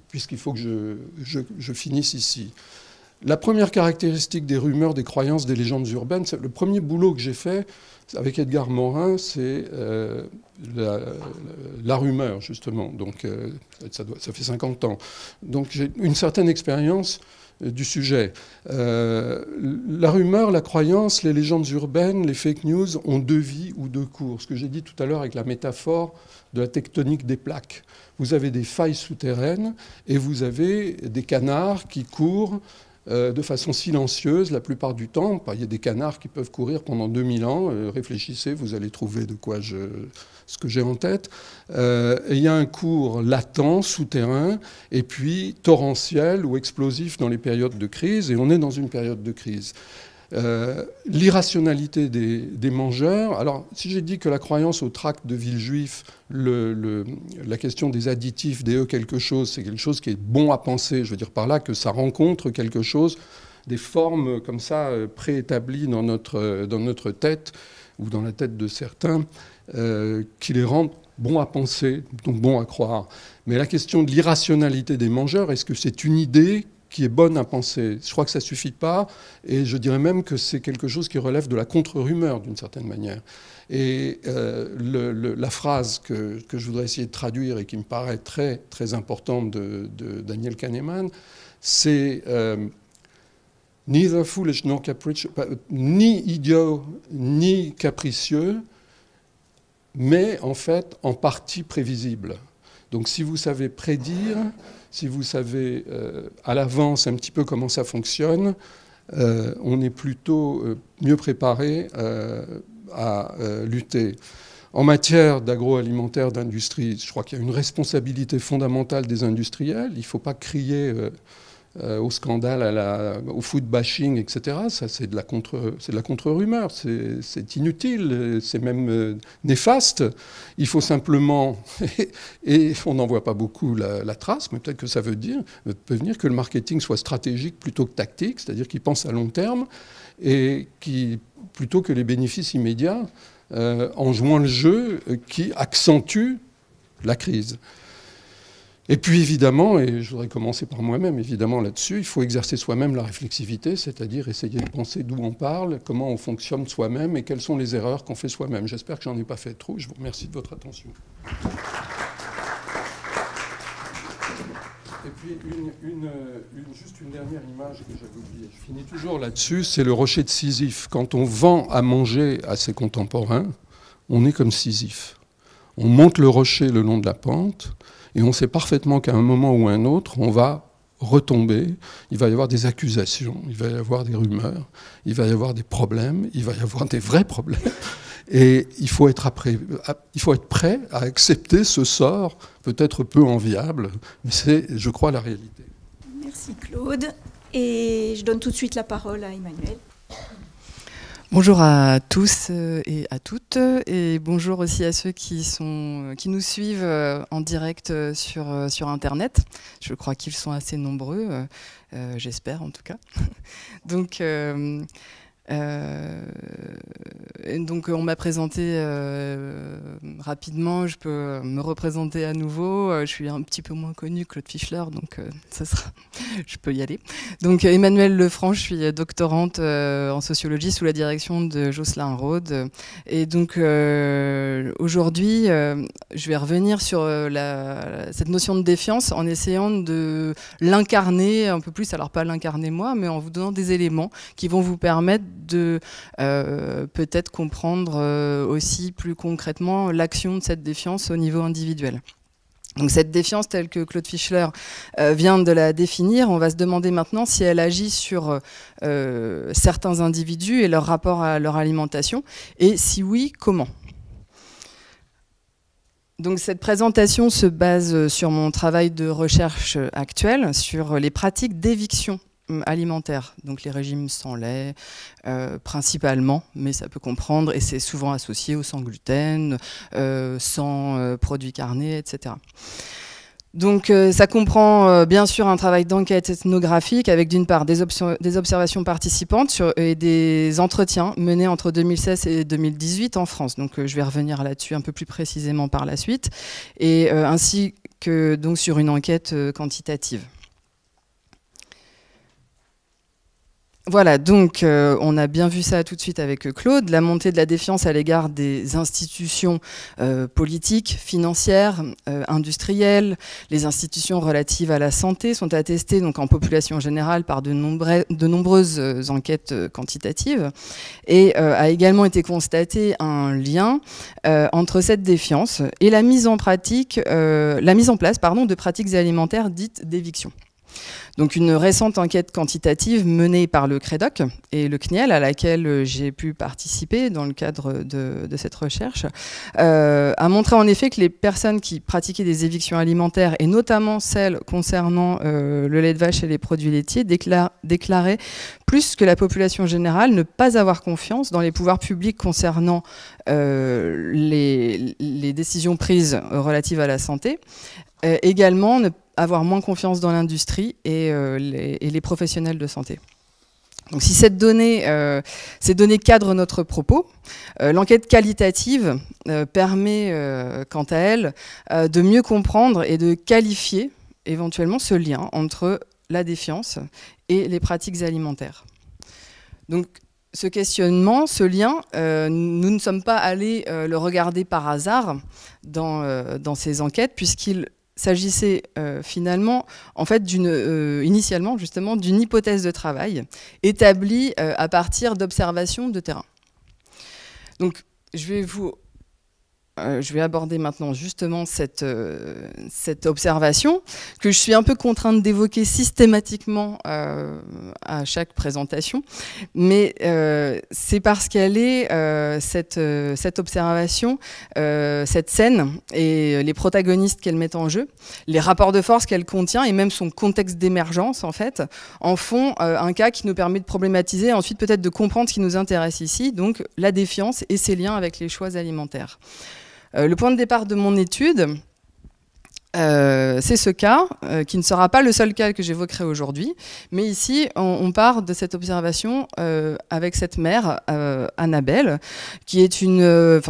puisqu'il faut que je finisse ici. La première caractéristique des rumeurs, des croyances, des légendes urbaines, c'est le premier boulot que j'ai fait avec Edgar Morin, c'est la rumeur, justement. Donc, ça fait 50 ans. Donc, j'ai une certaine expérience du sujet. La rumeur, la croyance, les légendes urbaines, les fake news ont deux vies ou deux cours. Ce que j'ai dit tout à l'heure avec la métaphore de la tectonique des plaques. Vous avez des failles souterraines et vous avez des canards qui courent de façon silencieuse la plupart du temps. Il y a des canards qui peuvent courir pendant 2000 ans. Réfléchissez, vous allez trouver de quoi ce que j'ai en tête. Et il y a un cours latent, souterrain, et puis torrentiel ou explosif dans les périodes de crise. Et on est dans une période de crise. L'irrationalité des mangeurs. Alors, si j'ai dit que la croyance au tract de Villejuif, la question des additifs, des quelque chose, c'est quelque chose qui est bon à penser, je veux dire par là que ça rencontre quelque chose, des formes comme ça préétablies dans notre tête, ou dans la tête de certains, qui les rendent bons à penser, donc bons à croire. Mais la question de l'irrationalité des mangeurs, est-ce que c'est une idée qui est bonne à penser? Je crois que ça ne suffit pas, et je dirais même que c'est quelque chose qui relève de la contre-rumeur, d'une certaine manière. Et la phrase que je voudrais essayer de traduire et qui me paraît très, très importante de Daniel Kahneman, c'est neither foolish nor capricious, ni idiot ni capricieux, mais en fait en partie prévisible. Donc si vous savez prédire, si vous savez à l'avance un petit peu comment ça fonctionne, on est plutôt mieux préparé à lutter. En matière d'agroalimentaire, d'industrie, je crois qu'il y a une responsabilité fondamentale des industriels. Il ne faut pas crier au scandale, au food bashing, etc. Ça, c'est de la contre-rumeur. C'est inutile, c'est même néfaste. Il faut simplement, et on n'en voit pas beaucoup la trace, mais peut-être que ça peut venir que le marketing soit stratégique plutôt que tactique, c'est-à-dire qu'il pense à long terme, et plutôt que les bénéfices immédiats, en jouant le jeu qui accentue la crise. Et puis évidemment, et je voudrais commencer par moi-même, évidemment là-dessus, il faut exercer soi-même la réflexivité, c'est-à-dire essayer de penser d'où on parle, comment on fonctionne soi-même et quelles sont les erreurs qu'on fait soi-même. J'espère que j'en ai pas fait trop. Je vous remercie de votre attention. Et puis juste une dernière image que j'avais oubliée. Je finis toujours là-dessus, c'est le rocher de Sisyphe. Quand on vend à manger à ses contemporains, on est comme Sisyphe. On monte le rocher le long de la pente, et on sait parfaitement qu'à un moment ou à un autre, on va retomber, il va y avoir des accusations, il va y avoir des rumeurs, il va y avoir des problèmes, il va y avoir des vrais problèmes. Et il faut être prêt à accepter ce sort, peut-être peu enviable, mais c'est, je crois, la réalité. Merci Claude. Et je donne tout de suite la parole à Emmanuel. Bonjour à tous et à toutes, et bonjour aussi à ceux qui nous suivent en direct sur Internet. Je crois qu'ils sont assez nombreux, j'espère en tout cas. Donc, Donc on m'a présenté rapidement, je peux me représenter à nouveau. Je suis un petit peu moins connue que Claude Fischler, donc je peux y aller. Donc Emmanuelle Lefranc, je suis doctorante en sociologie sous la direction de Jocelyn Rode. Et donc aujourd'hui, je vais revenir sur cette notion de défiance en essayant de l'incarner un peu plus, alors pas l'incarner moi, mais en vous donnant des éléments qui vont vous permettre de peut-être comprendre aussi plus concrètement l'action de cette défiance au niveau individuel. Donc cette défiance telle que Claude Fischler vient de la définir, on va se demander maintenant si elle agit sur certains individus et leur rapport à leur alimentation, et si oui, comment. Donc cette présentation se base sur mon travail de recherche actuel sur les pratiques d'éviction alimentaire, donc les régimes sans lait principalement, mais ça peut comprendre, et c'est souvent associé au sans gluten, sans produits carnés, etc. Donc ça comprend bien sûr un travail d'enquête ethnographique avec d'une part des observations participantes et des entretiens menés entre 2016 et 2018 en France. Donc je vais revenir là-dessus un peu plus précisément par la suite, et ainsi que donc sur une enquête quantitative. Voilà, donc on a bien vu ça tout de suite avec Claude, la montée de la défiance à l'égard des institutions politiques, financières, industrielles. Les institutions relatives à la santé sont attestées donc en population générale par de nombreuses enquêtes quantitatives, et a également été constaté un lien entre cette défiance et la mise en place de pratiques alimentaires dites d'éviction. Donc une récente enquête quantitative menée par le CREDOC et le CNIEL, à laquelle j'ai pu participer dans le cadre de cette recherche, a montré en effet que les personnes qui pratiquaient des évictions alimentaires, et notamment celles concernant le lait de vache et les produits laitiers, déclaraient plus que la population générale ne pas avoir confiance dans les pouvoirs publics concernant les décisions prises relatives à la santé, également avoir moins confiance dans l'industrie et les professionnels de santé. Donc si ces données cadrent notre propos, l'enquête qualitative permet, quant à elle, de mieux comprendre et de qualifier éventuellement ce lien entre la défiance et les pratiques alimentaires. Donc ce questionnement, ce lien, nous ne sommes pas allés le regarder par hasard dans ces enquêtes, puisqu'il s'agissait finalement, en fait, initialement justement, d'une hypothèse de travail établie à partir d'observations de terrain. Donc, je vais aborder maintenant justement cette observation que je suis un peu contrainte d'évoquer systématiquement à chaque présentation, mais c'est parce qu'elle est cette observation, cette scène et les protagonistes qu'elle met en jeu, les rapports de force qu'elle contient et même son contexte d'émergence en fait, en font un cas qui nous permet de problématiser et ensuite peut-être de comprendre ce qui nous intéresse ici, donc la défiance et ses liens avec les choix alimentaires. Le point de départ de mon étude, c'est ce cas, qui ne sera pas le seul cas que j'évoquerai aujourd'hui, mais ici, on part de cette observation avec cette mère, Annabelle, qui est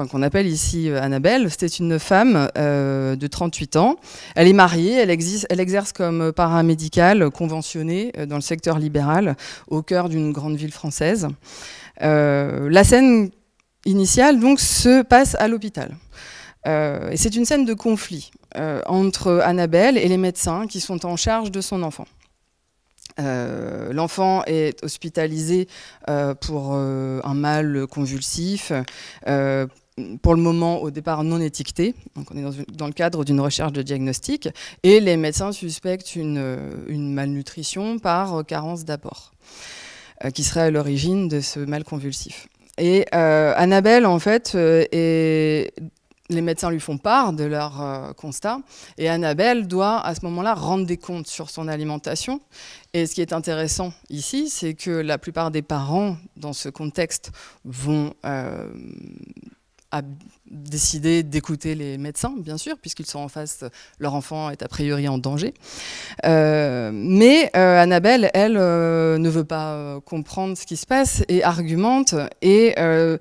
qu'on appelle ici Annabelle. C'est une femme de 38 ans. Elle est mariée, elle exerce comme paramédicale conventionnée dans le secteur libéral, au cœur d'une grande ville française. La scène initiale, donc, se passe à l'hôpital. Et c'est une scène de conflit entre Annabelle et les médecins qui sont en charge de son enfant. L'enfant est hospitalisé pour un mal convulsif, pour le moment au départ non étiqueté, donc on est dans le cadre d'une recherche de diagnostic, et les médecins suspectent une malnutrition par carence d'apport, qui serait à l'origine de ce mal convulsif. Et Annabelle, en fait, les médecins lui font part de leur constat, et Annabelle doit, à ce moment-là, rendre des comptes sur son alimentation. Et ce qui est intéressant ici, c'est que la plupart des parents, dans ce contexte, vont a décidé d'écouter les médecins, bien sûr, puisqu'ils sont en face, leur enfant est a priori en danger. Mais Annabelle, elle, ne veut pas comprendre ce qui se passe et argumente, et elle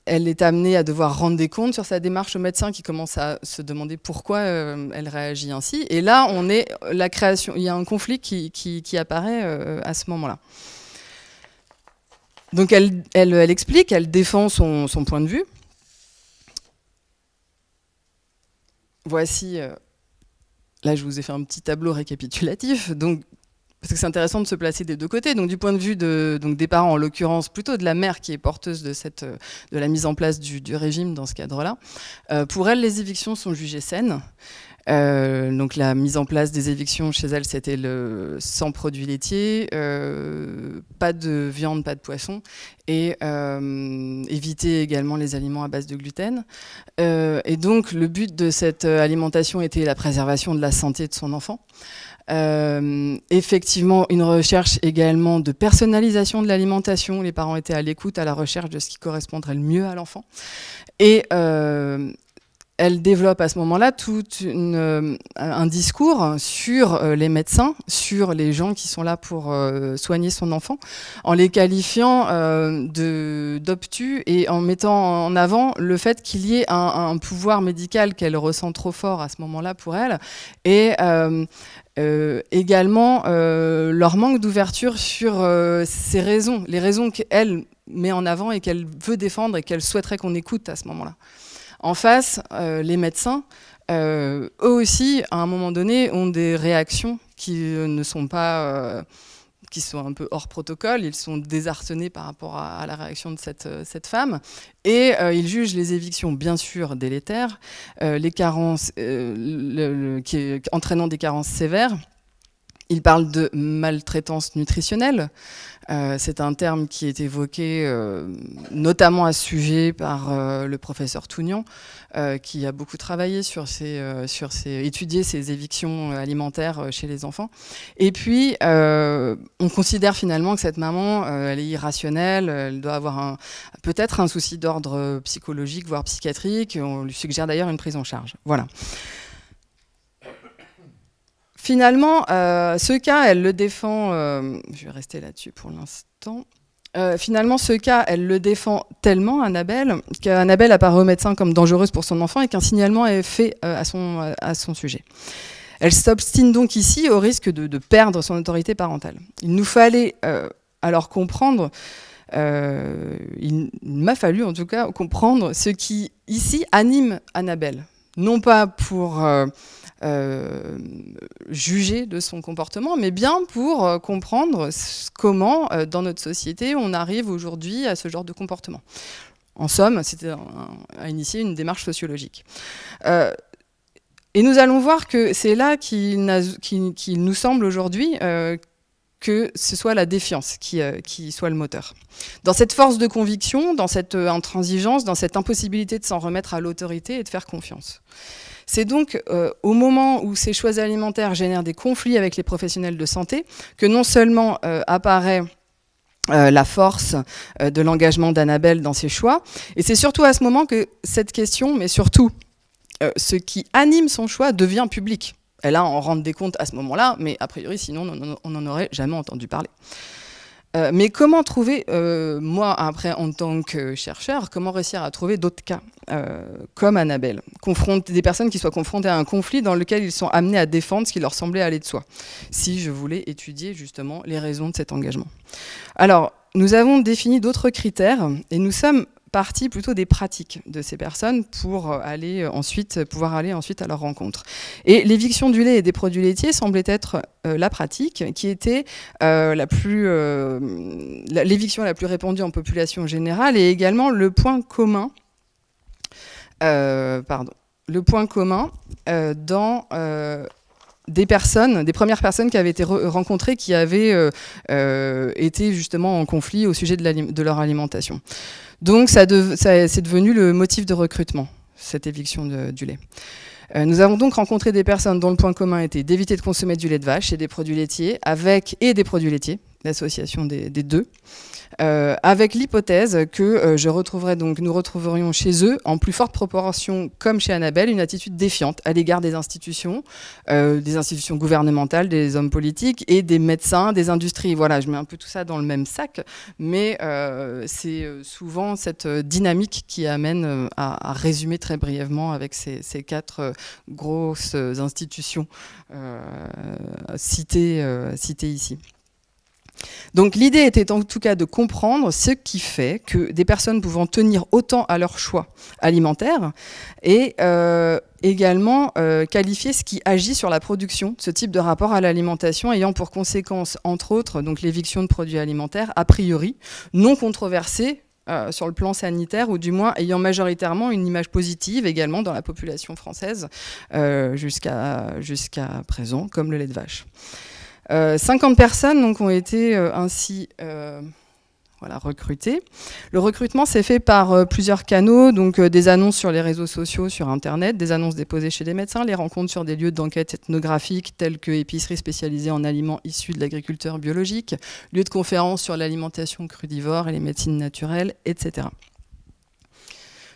est amenée à devoir rendre des comptes sur sa démarche au médecin qui commence à se demander pourquoi elle réagit ainsi. Et là, il y a un conflit qui apparaît à ce moment-là. Donc elle explique, elle défend son point de vue. Voici, là je vous ai fait un petit tableau récapitulatif, donc, parce que c'est intéressant de se placer des deux côtés. Donc du point de vue des parents, en l'occurrence plutôt de la mère qui est porteuse de la mise en place du régime dans ce cadre-là, pour elle les évictions sont jugées saines. Donc la mise en place des évictions chez elle, c'était sans produits laitiers, pas de viande, pas de poisson, et éviter également les aliments à base de gluten. Et donc le but de cette alimentation était la préservation de la santé de son enfant. Effectivement, une recherche également de personnalisation de l'alimentation. Les parents étaient à l'écoute, à la recherche de ce qui correspondrait le mieux à l'enfant. Et elle développe à ce moment-là tout un discours sur les médecins, sur les gens qui sont là pour soigner son enfant, en les qualifiant d'obtus et en mettant en avant le fait qu'il y ait un pouvoir médical qu'elle ressent trop fort à ce moment-là pour elle, et également leur manque d'ouverture sur ces raisons, les raisons qu'elle met en avant et qu'elle veut défendre et qu'elle souhaiterait qu'on écoute à ce moment-là. En face, les médecins, eux aussi, à un moment donné, ont des réactions qui ne sont pas, qui sont un peu hors protocole. Ils sont désarçonnés par rapport à la réaction de cette femme, et ils jugent les évictions bien sûr délétères, les carences, entraînant des carences sévères. Ils parlent de maltraitance nutritionnelle. C'est un terme qui est évoqué notamment à ce sujet par le professeur Tougnan, qui a beaucoup travaillé étudié ces évictions alimentaires chez les enfants. Et puis, on considère finalement que cette maman, elle est irrationnelle, elle doit avoir peut-être un souci d'ordre psychologique, voire psychiatrique. On lui suggère d'ailleurs une prise en charge. Voilà. Finalement, ce cas, elle le défend, je vais rester là-dessus pour l'instant. Finalement, ce cas, elle le défend tellement, Annabelle, qu'Annabelle apparaît au médecin comme dangereuse pour son enfant et qu'un signalement est fait à son sujet. Elle s'obstine donc ici au risque de perdre son autorité parentale. Il nous fallait alors comprendre, il m'a fallu en tout cas comprendre ce qui ici anime Annabelle. Non pas pour juger de son comportement, mais bien pour comprendre comment, dans notre société, on arrive aujourd'hui à ce genre de comportement. En somme, c'était à initier une démarche sociologique. Et nous allons voir que c'est là qu'il nous semble aujourd'hui que ce soit la défiance qui soit le moteur. Dans cette force de conviction, dans cette intransigeance, dans cette impossibilité de s'en remettre à l'autorité et de faire confiance. C'est donc au moment où ces choix alimentaires génèrent des conflits avec les professionnels de santé que non seulement apparaît la force de l'engagement d'Annabelle dans ses choix, et c'est surtout à ce moment que cette question, mais surtout ce qui anime son choix, devient public. Elle a à en rendre des comptes à ce moment-là, mais a priori, sinon, on n'en aurait jamais entendu parler. Mais comment trouver, moi, après, en tant que chercheur, comment réussir à trouver d'autres cas comme Annabelle, des personnes qui soient confrontées à un conflit dans lequel ils sont amenés à défendre ce qui leur semblait aller de soi, si je voulais étudier justement les raisons de cet engagement. Alors, nous avons défini d'autres critères et nous sommes partie plutôt des pratiques de ces personnes pour pouvoir aller ensuite à leur rencontre. Et l'éviction du lait et des produits laitiers semblait être la pratique qui était l'éviction la plus répandue en population générale et également le point commun dans des premières personnes qui avaient été rencontrées, qui avaient été justement en conflit au sujet de leur alimentation. Donc c'est devenu le motif de recrutement, cette éviction du lait. Nous avons donc rencontré des personnes dont le point commun était d'éviter de consommer du lait de vache et des produits laitiers, et des produits laitiers, l'association des deux, avec l'hypothèse que nous retrouverions chez eux, en plus forte proportion, comme chez Annabelle, une attitude défiante à l'égard des institutions gouvernementales, des hommes politiques et des médecins, des industries. Voilà, je mets un peu tout ça dans le même sac, mais c'est souvent cette dynamique qui amène à résumer très brièvement avec ces 4 grosses institutions citées ici. Donc l'idée était en tout cas de comprendre ce qui fait que des personnes pouvant tenir autant à leur choix alimentaire et également qualifier ce qui agit sur la production de ce type de rapport à l'alimentation ayant pour conséquence, entre autres, donc l'éviction de produits alimentaires, a priori non controversés sur le plan sanitaire, ou du moins ayant majoritairement une image positive également dans la population française jusqu'à présent, comme le lait de vache. 50 personnes donc, ont été ainsi recrutées. Le recrutement s'est fait par plusieurs canaux, donc des annonces sur les réseaux sociaux, sur Internet, des annonces déposées chez des médecins, les rencontres sur des lieux d'enquête ethnographique tels que épiceries spécialisées en aliments issus de l'agriculture biologique, lieux de conférences sur l'alimentation crudivore et les médecines naturelles, etc.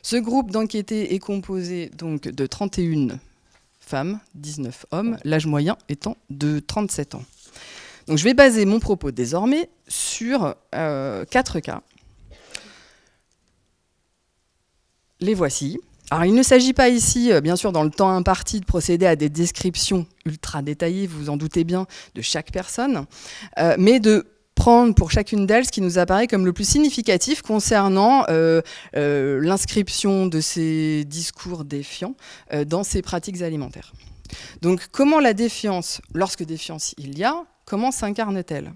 Ce groupe d'enquêtés est composé donc de 31 femmes, 19 hommes, l'âge moyen étant de 37 ans. Donc je vais baser mon propos désormais sur 4 cas. Les voici. Alors il ne s'agit pas ici, bien sûr, dans le temps imparti, de procéder à des descriptions ultra détaillées, vous vous en doutez bien, de chaque personne, mais de prendre pour chacune d'elles ce qui nous apparaît comme le plus significatif concernant l'inscription de ces discours défiants dans ces pratiques alimentaires. Donc comment la défiance, lorsque défiance il y a, comment s'incarne-t-elle ?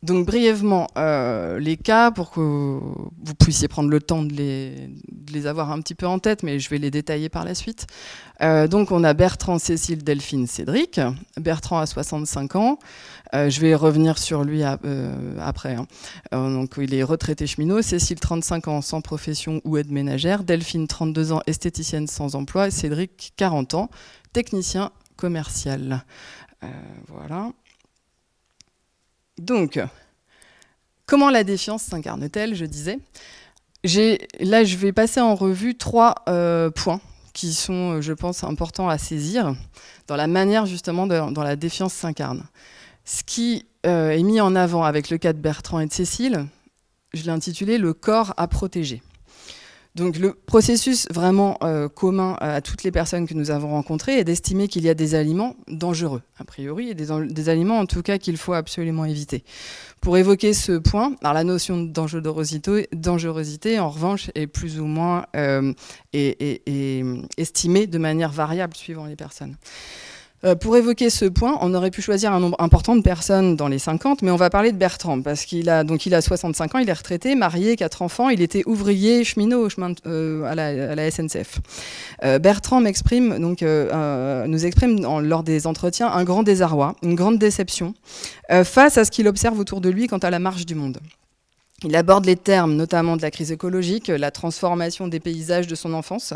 Donc brièvement, les cas, pour que vous puissiez prendre le temps de les avoir un petit peu en tête, mais je vais les détailler par la suite. Donc on a Bertrand, Cécile, Delphine, Cédric. Bertrand a 65 ans. Je vais revenir sur lui après. Donc il est retraité cheminot. Cécile, 35 ans, sans profession ou aide ménagère. Delphine, 32 ans, esthéticienne sans emploi. Et Cédric, 40 ans, technicien commercial. Voilà. Donc, comment la défiance s'incarne-t-elle, je disais ? Là, je vais passer en revue 3 points qui sont, je pense, importants à saisir dans la manière, justement, dont la défiance s'incarne. Ce qui est mis en avant avec le cas de Bertrand et de Cécile, je l'ai intitulé « Le corps à protéger ». Donc le processus vraiment commun à toutes les personnes que nous avons rencontrées est d'estimer qu'il y a des aliments dangereux, a priori, et des aliments en tout cas qu'il faut absolument éviter. Pour évoquer ce point, alors la notion de dangerosité en revanche, est plus ou moins estimée de manière variable suivant les personnes. Pour évoquer ce point, on aurait pu choisir un nombre important de personnes dans les 50, mais on va parler de Bertrand, parce qu'il a 65 ans, il est retraité, marié, 4 enfants, il était ouvrier cheminot à la SNCF. Bertrand nous exprime lors des entretiens un grand désarroi, une grande déception, face à ce qu'il observe autour de lui quant à la marche du monde. Il aborde les termes notamment de la crise écologique, la transformation des paysages de son enfance,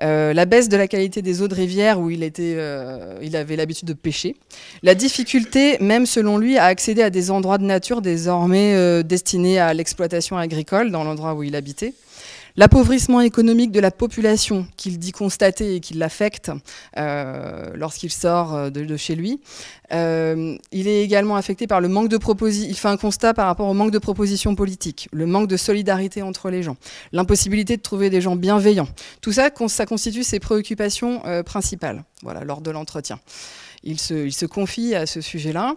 la baisse de la qualité des eaux de rivière où il avait l'habitude de pêcher, la difficulté, même selon lui, à accéder à des endroits de nature désormais destinés à l'exploitation agricole dans l'endroit où il habitait, l'appauvrissement économique de la population qu'il dit constater et qui l'affecte lorsqu'il sort de chez lui. Il est également affecté par le manque de propositions. Il fait un constat par rapport au manque de propositions politiques, le manque de solidarité entre les gens, l'impossibilité de trouver des gens bienveillants. Tout ça, ça constitue ses préoccupations principales, voilà, lors de l'entretien. Il se confie à ce sujet-là.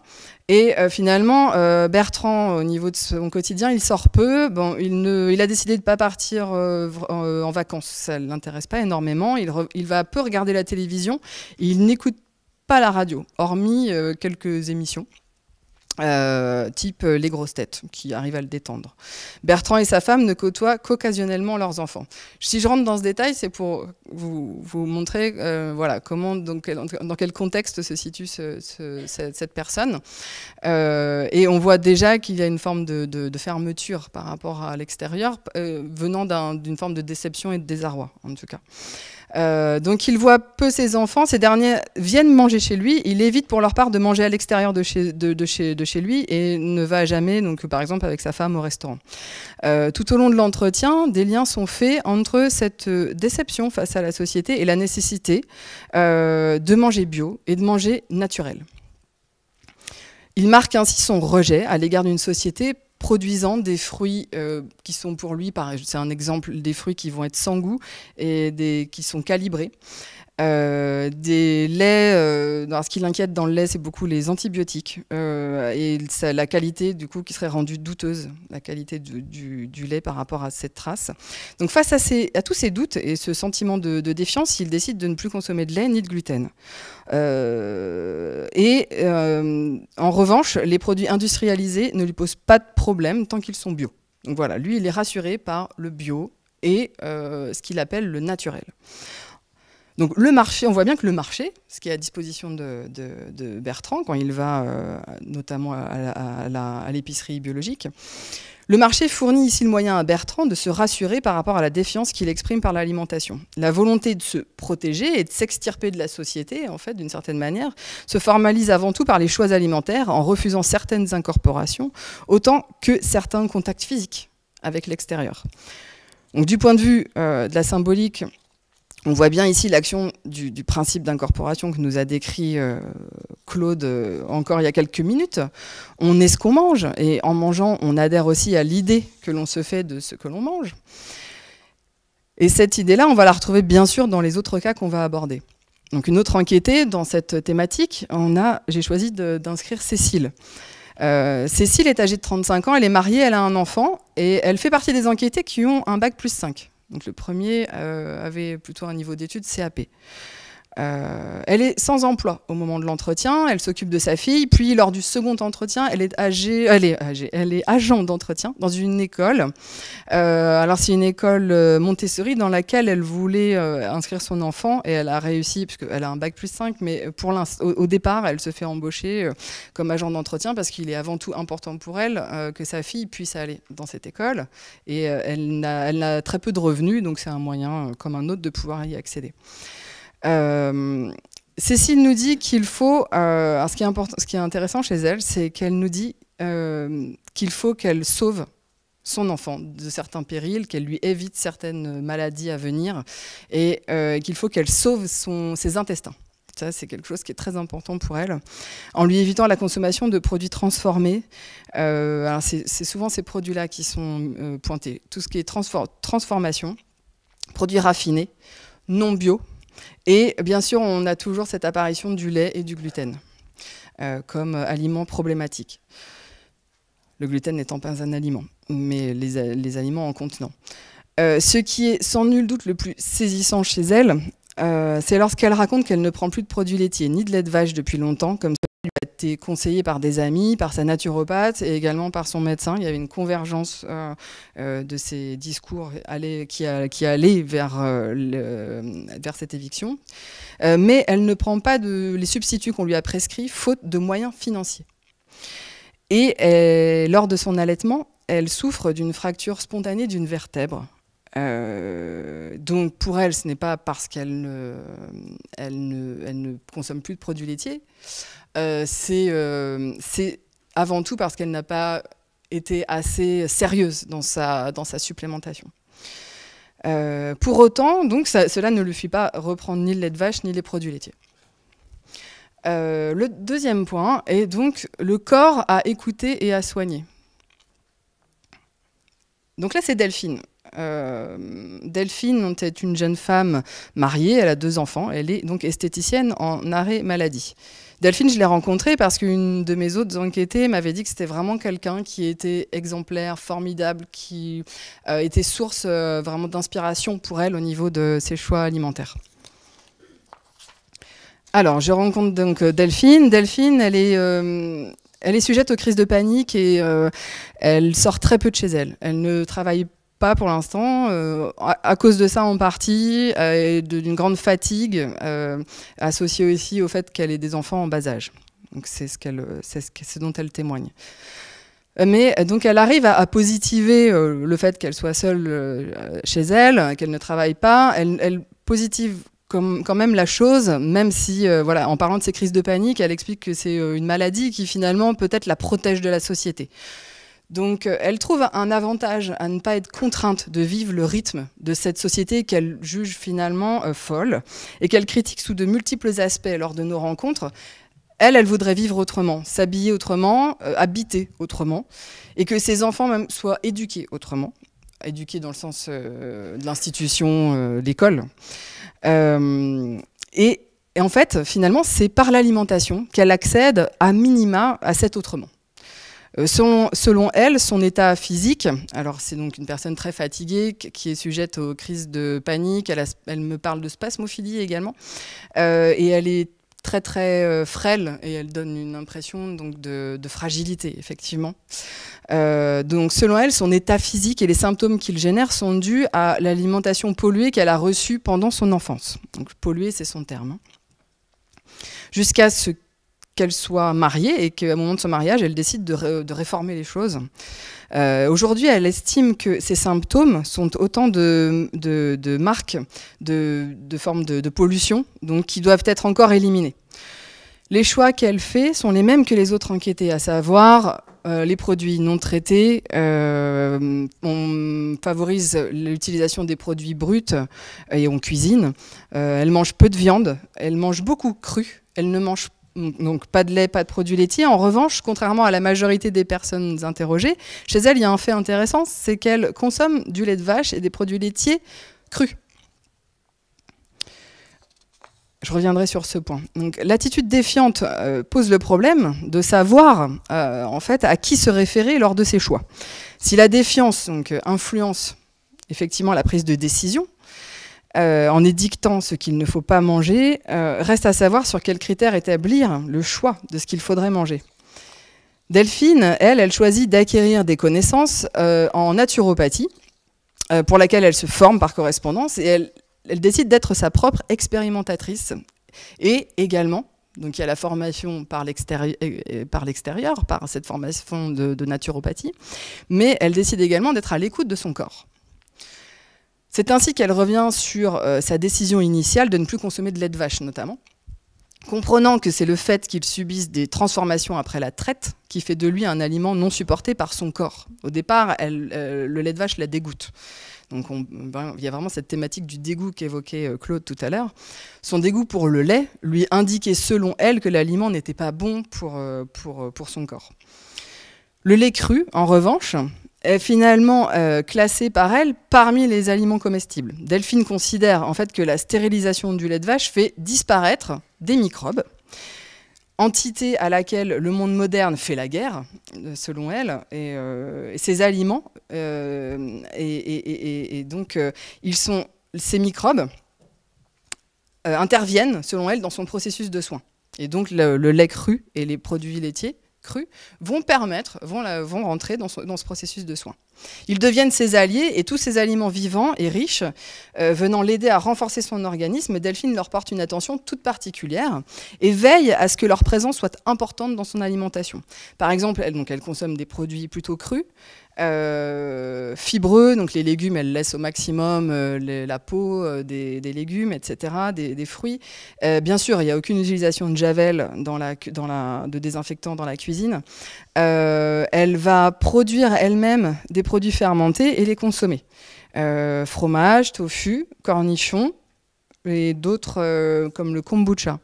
Et finalement, Bertrand, au niveau de son quotidien, il sort peu. Bon, il a décidé de ne pas partir en vacances. Ça ne l'intéresse pas énormément. Il va peu regarder la télévision. Il n'écoute pas la radio, hormis quelques émissions. Type Les Grosses Têtes, qui arrivent à le détendre. Bertrand et sa femme ne côtoient qu'occasionnellement leurs enfants. Si je rentre dans ce détail, c'est pour vous montrer voilà, dans quel contexte se situe cette personne. Et on voit déjà qu'il y a une forme de fermeture par rapport à l'extérieur, venant d'une forme de déception et de désarroi, en tout cas. Donc il voit peu ses enfants, ces derniers viennent manger chez lui, il évite pour leur part de manger à l'extérieur de chez lui et ne va jamais, donc, par exemple avec sa femme au restaurant. Tout au long de l'entretien, des liens sont faits entre cette déception face à la société et la nécessité de manger bio et de manger naturel. Il marque ainsi son rejet à l'égard d'une société produisant des fruits qui sont pour lui, c'est un exemple, des fruits qui vont être sans goût et qui sont calibrés. Des laits, ce qui l'inquiète dans le lait, c'est beaucoup les antibiotiques et la qualité du coup qui serait rendue douteuse, la qualité du lait par rapport à cette trace. Donc face à tous ces doutes et ce sentiment de défiance, il décide de ne plus consommer de lait ni de gluten. En revanche, les produits industrialisés ne lui posent pas de problème tant qu'ils sont bio. Donc voilà, lui, il est rassuré par le bio et ce qu'il appelle le naturel. Donc le marché, on voit bien que le marché, ce qui est à disposition de Bertrand quand il va notamment à l'épicerie biologique, le marché fournit ici le moyen à Bertrand de se rassurer par rapport à la défiance qu'il exprime par l'alimentation. La volonté de se protéger et de s'extirper de la société, en fait, d'une certaine manière, se formalise avant tout par les choix alimentaires en refusant certaines incorporations, autant que certains contacts physiques avec l'extérieur. Donc du point de vue de la symbolique, on voit bien ici l'action du principe d'incorporation que nous a décrit Claude encore il y a quelques minutes. On est ce qu'on mange, et en mangeant, on adhère aussi à l'idée que l'on se fait de ce que l'on mange. Et cette idée-là, on va la retrouver bien sûr dans les autres cas qu'on va aborder. Donc une autre enquêtée dans cette thématique, j'ai choisi d'inscrire Cécile. Cécile est âgée de 35 ans, elle est mariée, elle a un enfant, et elle fait partie des enquêtés qui ont un bac +5. Donc le premier avait plutôt un niveau d'études CAP. Elle est sans emploi au moment de l'entretien, elle s'occupe de sa fille, puis lors du second entretien, elle est agent d'entretien dans une école. Alors c'est une école Montessori dans laquelle elle voulait inscrire son enfant et elle a réussi, puisqu'elle a un bac +5, mais au départ, elle se fait embaucher comme agent d'entretien parce qu'il est avant tout important pour elle que sa fille puisse aller dans cette école. Et elle n'a très peu de revenus, donc c'est un moyen comme un autre de pouvoir y accéder. Cécile nous dit qu'il faut, ce qui est intéressant chez elle, c'est qu'elle nous dit qu'il faut qu'elle sauve son enfant de certains périls, qu'elle lui évite certaines maladies à venir et qu'il faut qu'elle sauve ses intestins. Ça, c'est quelque chose qui est très important pour elle, en lui évitant la consommation de produits transformés. Alors c'est souvent ces produits-là qui sont pointés. Tout ce qui est transformation, produits raffinés, non bio. Et bien sûr, on a toujours cette apparition du lait et du gluten comme aliments problématiques. Le gluten n'étant pas un aliment, mais les aliments en contenant. Ce qui est sans nul doute le plus saisissant chez elle, c'est lorsqu'elle raconte qu'elle ne prend plus de produits laitiers ni de lait de vache depuis longtemps, comme ça lui a été conseillé par des amis, par sa naturopathe et également par son médecin. Il y avait une convergence de ces discours qui allait vers cette éviction. Mais elle ne prend pas les substituts qu'on lui a prescrits, faute de moyens financiers. Et lors de son allaitement, elle souffre d'une fracture spontanée d'une vertèbre. Donc pour elle, ce n'est pas parce qu'elle ne consomme plus de produits laitiers, c'est avant tout parce qu'elle n'a pas été assez sérieuse dans sa supplémentation. Pour autant, donc, cela ne lui fit pas reprendre ni le lait de vache ni les produits laitiers. Le deuxième point est donc le corps à écouter et à soigner. Donc là, c'est Delphine. Delphine est une jeune femme mariée, elle a 2 enfants, elle est donc esthéticienne en arrêt maladie. Delphine, je l'ai rencontrée parce qu'une de mes autres enquêtées m'avait dit que c'était vraiment quelqu'un qui était exemplaire, formidable, qui était source vraiment d'inspiration pour elle au niveau de ses choix alimentaires. Alors, je rencontre donc Delphine. Delphine, elle est sujette aux crises de panique et elle sort très peu de chez elle. Elle ne travaille pas pour l'instant, à cause de ça en partie, et d'une grande fatigue, associée aussi au fait qu'elle ait des enfants en bas âge. Donc c'est ce dont elle témoigne. Mais donc elle arrive à positiver le fait qu'elle soit seule chez elle, qu'elle ne travaille pas. Elle positive quand même la chose, même si, voilà, en parlant de ces crises de panique, elle explique que c'est une maladie qui finalement peut-être la protège de la société. Donc elle trouve un avantage à ne pas être contrainte de vivre le rythme de cette société qu'elle juge finalement folle et qu'elle critique sous de multiples aspects lors de nos rencontres. Elle voudrait vivre autrement, s'habiller autrement, habiter autrement, et que ses enfants même soient éduqués autrement, éduqués dans le sens de l'institution, l'école. Et en fait, finalement, c'est par l'alimentation qu'elle accède à minima à cet autrement. Selon elle, son état physique, alors c'est donc une personne très fatiguée qui est sujette aux crises de panique, elle me parle de spasmophilie également, et elle est très très frêle et elle donne une impression donc de fragilité effectivement. Donc selon elle, son état physique et les symptômes qu'il génère sont dus à l'alimentation polluée qu'elle a reçue pendant son enfance. Donc polluée, c'est son terme. Jusqu'à ce qu'elle soit mariée et qu'à un moment de son mariage, elle décide de réformer les choses. Aujourd'hui, elle estime que ces symptômes sont autant de marques, de formes de pollution, donc qui doivent être encore éliminées. Les choix qu'elle fait sont les mêmes que les autres enquêtés, à savoir les produits non traités, on favorise l'utilisation des produits bruts et on cuisine. Elle mange peu de viande, elle mange beaucoup cru, elle ne mange donc pas de lait, pas de produits laitiers. En revanche, contrairement à la majorité des personnes interrogées, chez elle, il y a un fait intéressant, c'est qu'elle consomme du lait de vache et des produits laitiers crus. Je reviendrai sur ce point. Donc, l'attitude défiante pose le problème de savoir en fait, à qui se référer lors de ses choix. Si la défiance donc, influence effectivement la prise de décision, en édictant ce qu'il ne faut pas manger, reste à savoir sur quels critères établir le choix de ce qu'il faudrait manger. Delphine, elle choisit d'acquérir des connaissances en naturopathie, pour laquelle elle se forme par correspondance, et elle décide d'être sa propre expérimentatrice. Et également, donc il y a la formation par l'extérieur, par cette formation de naturopathie, mais elle décide également d'être à l'écoute de son corps. C'est ainsi qu'elle revient sur sa décision initiale de ne plus consommer de lait de vache, notamment, comprenant que c'est le fait qu'il subisse des transformations après la traite qui fait de lui un aliment non supporté par son corps. Au départ, le lait de vache la dégoûte. Donc il y a vraiment cette thématique du dégoût qu'évoquait Claude tout à l'heure. Son dégoût pour le lait lui indiquait selon elle que l'aliment n'était pas bon pour son corps. Le lait cru, en revanche, est finalement classé par elle parmi les aliments comestibles. Delphine considère en fait que la stérilisation du lait de vache fait disparaître des microbes, entité à laquelle le monde moderne fait la guerre, selon elle, et ces aliments, et donc ces microbes interviennent, selon elle, dans son processus de soins. Et donc le lait cru et les produits laitiers crus vont rentrer dans ce processus de soins. Ils deviennent ses alliés et tous ces aliments vivants et riches venant l'aider à renforcer son organisme, Delphine leur porte une attention toute particulière et veille à ce que leur présence soit importante dans son alimentation. Par exemple, elle consomme des produits plutôt crus, fibreux, donc les légumes, elle laisse au maximum la peau des légumes, etc., des fruits. Bien sûr, il n'y a aucune utilisation de javel de désinfectant dans la cuisine. Elle va produire elle-même des produits fermentés et les consommer. Fromage, tofu, cornichons et d'autres comme le kombucha.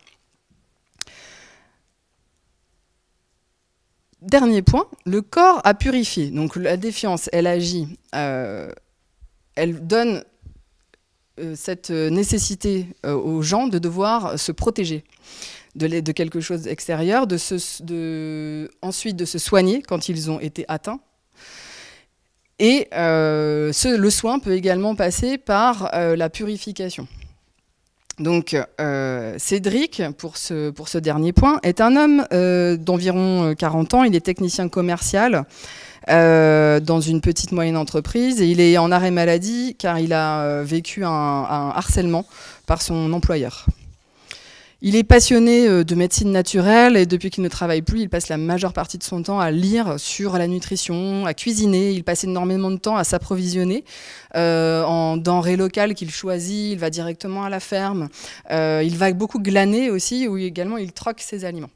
Dernier point, le corps a purifié. Donc la défiance, elle agit, elle donne cette nécessité aux gens de devoir se protéger de quelque chose d'extérieur, ensuite de se soigner quand ils ont été atteints. Et le soin peut également passer par la purification. Donc Cédric, pour ce dernier point, est un homme d'environ 40 ans. Il est technicien commercial dans une petite moyenne entreprise et il est en arrêt maladie car il a vécu un harcèlement par son employeur. Il est passionné de médecine naturelle et depuis qu'il ne travaille plus, il passe la majeure partie de son temps à lire sur la nutrition, à cuisiner. Il passe énormément de temps à s'approvisionner en denrées locales qu'il choisit. Il va directement à la ferme. Il va beaucoup glaner aussi, où également il troque ses aliments.